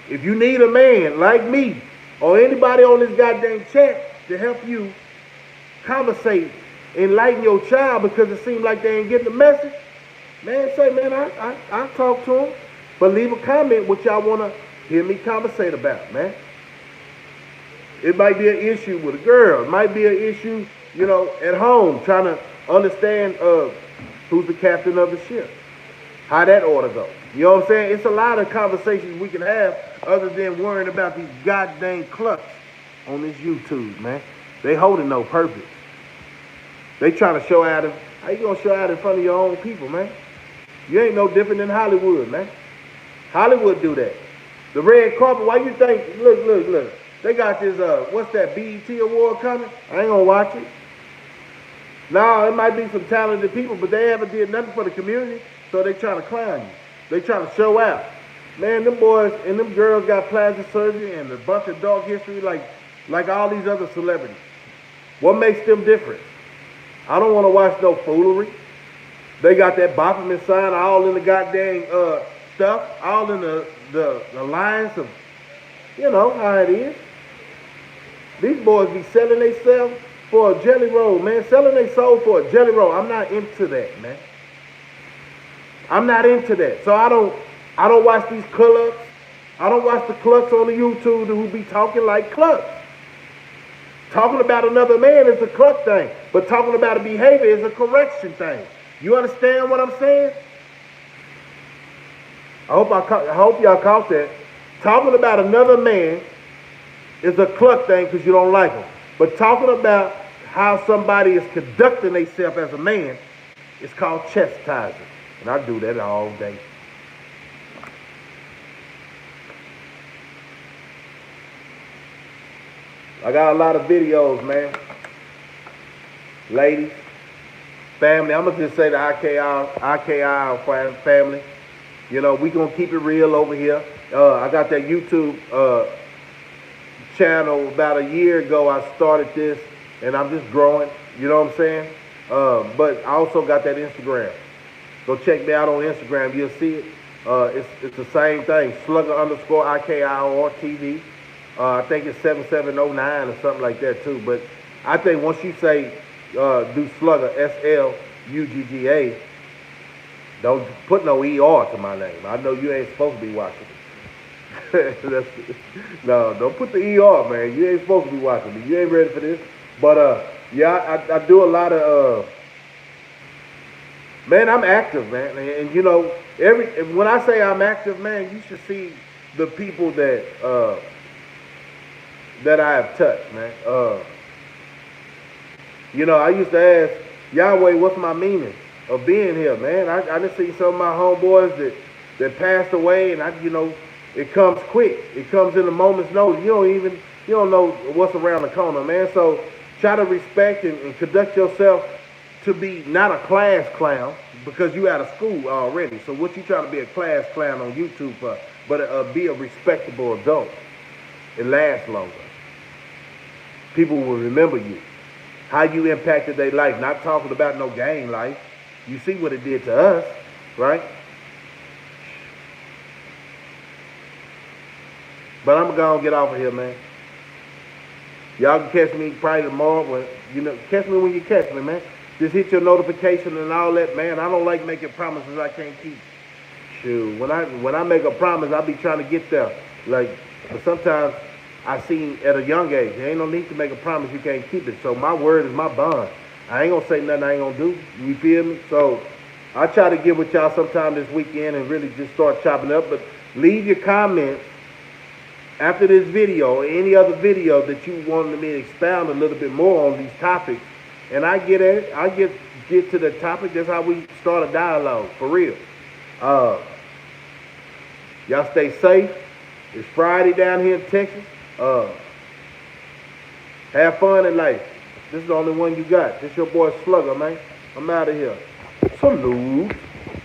if you need a man like me or anybody on this goddamn chat to help you conversate, enlighten your child because it seems like they ain't getting the message, man, say, man, I talk to them. But leave a comment what y'all want to hear me conversate about, man. It might be an issue with a girl. It might be an issue, you know, at home, trying to understand who's the captain of the ship, how that ought to go. You know what I'm saying? It's a lot of conversations we can have other than worrying about these goddamn clucks on this YouTube, man. They holding no purpose. They trying to show out. How you gonna show out in front of your own people, man? You ain't no different than Hollywood, man. Hollywood do that. The red carpet, why you think, look. They got this, what's that, BET award coming? I ain't gonna watch it. No, it might be some talented people, but they haven't did nothing for the community, so they trying to clown you. They trying to show out. Man, them boys and them girls got plastic surgery and a bunch of dog history like all these other celebrities. What makes them different? I don't want to watch no foolery. They got that Baphomet sign all in the goddamn stuff, all in the lines of, you know how it is. These boys be selling themselves for a jelly roll, man. Selling their soul for a jelly roll. I'm not into that, man. I'm not into that. So I don't watch these clucks. I don't watch the clucks on the YouTube who be talking like clucks. Talking about another man is a cluck thing, but talking about a behavior is a correction thing. You understand what I'm saying? I hope y'all caught that. Talking about another man is a cluck thing because you don't like him. But talking about how somebody is conducting themselves as a man is called chastising. And I do that all day. I got a lot of videos, man. Ladies, family, I'm going to just say the IKI family. You know, we going to keep it real over here. I got that YouTube channel about a year ago. I started this, and I'm just growing. You know what I'm saying? But I also got that Instagram. Go check me out on Instagram. You'll see it. It's the same thing. Slugger_IKIR TV. I think it's 7709 or something like that too. But I think once you say do Slugger, SLUGGA, don't put no ER to my name. I know you ain't supposed to be watching it. That's, no, don't put the ER, man. You ain't supposed to be watching me. You ain't ready for this. But yeah, I do a lot of man, I'm active, man. And you know, when I say I'm active, man, you should see the people that I have touched, man. You know, I used to ask Yahweh, what's my meaning of being here, man? I just see some of my homeboys that passed away, and you know, it comes quick. It comes in a moment's notice. You don't know what's around the corner, man. So try to respect and conduct yourself to be not a class clown because you out of school already. So what you trying to be a class clown on YouTube for? But be a respectable adult. It lasts longer. People will remember you. How you impacted their life. Not talking about no gang life. You see what it did to us, right? But I'm gonna get off of here, man. Y'all can catch me probably tomorrow. When, you know, catch me when you catch me, man. Just hit your notification and all that, man. I don't like making promises I can't keep. Shoot, when I make a promise, I be trying to get there. Like, but sometimes I see at a young age, there ain't no need to make a promise you can't keep it. So my word is my bond. I ain't gonna say nothing I ain't gonna do. You feel me? So I try to get with y'all sometime this weekend and really just start chopping up. But leave your comments after this video or any other video that you wanted me to expound a little bit more on these topics. And I get at it. I get to the topic. That's how we start a dialogue, for real. Y'all stay safe. It's Friday down here in Texas. Have fun in life. This is the only one you got. This your boy Slugger, man. I'm out of here. Salute.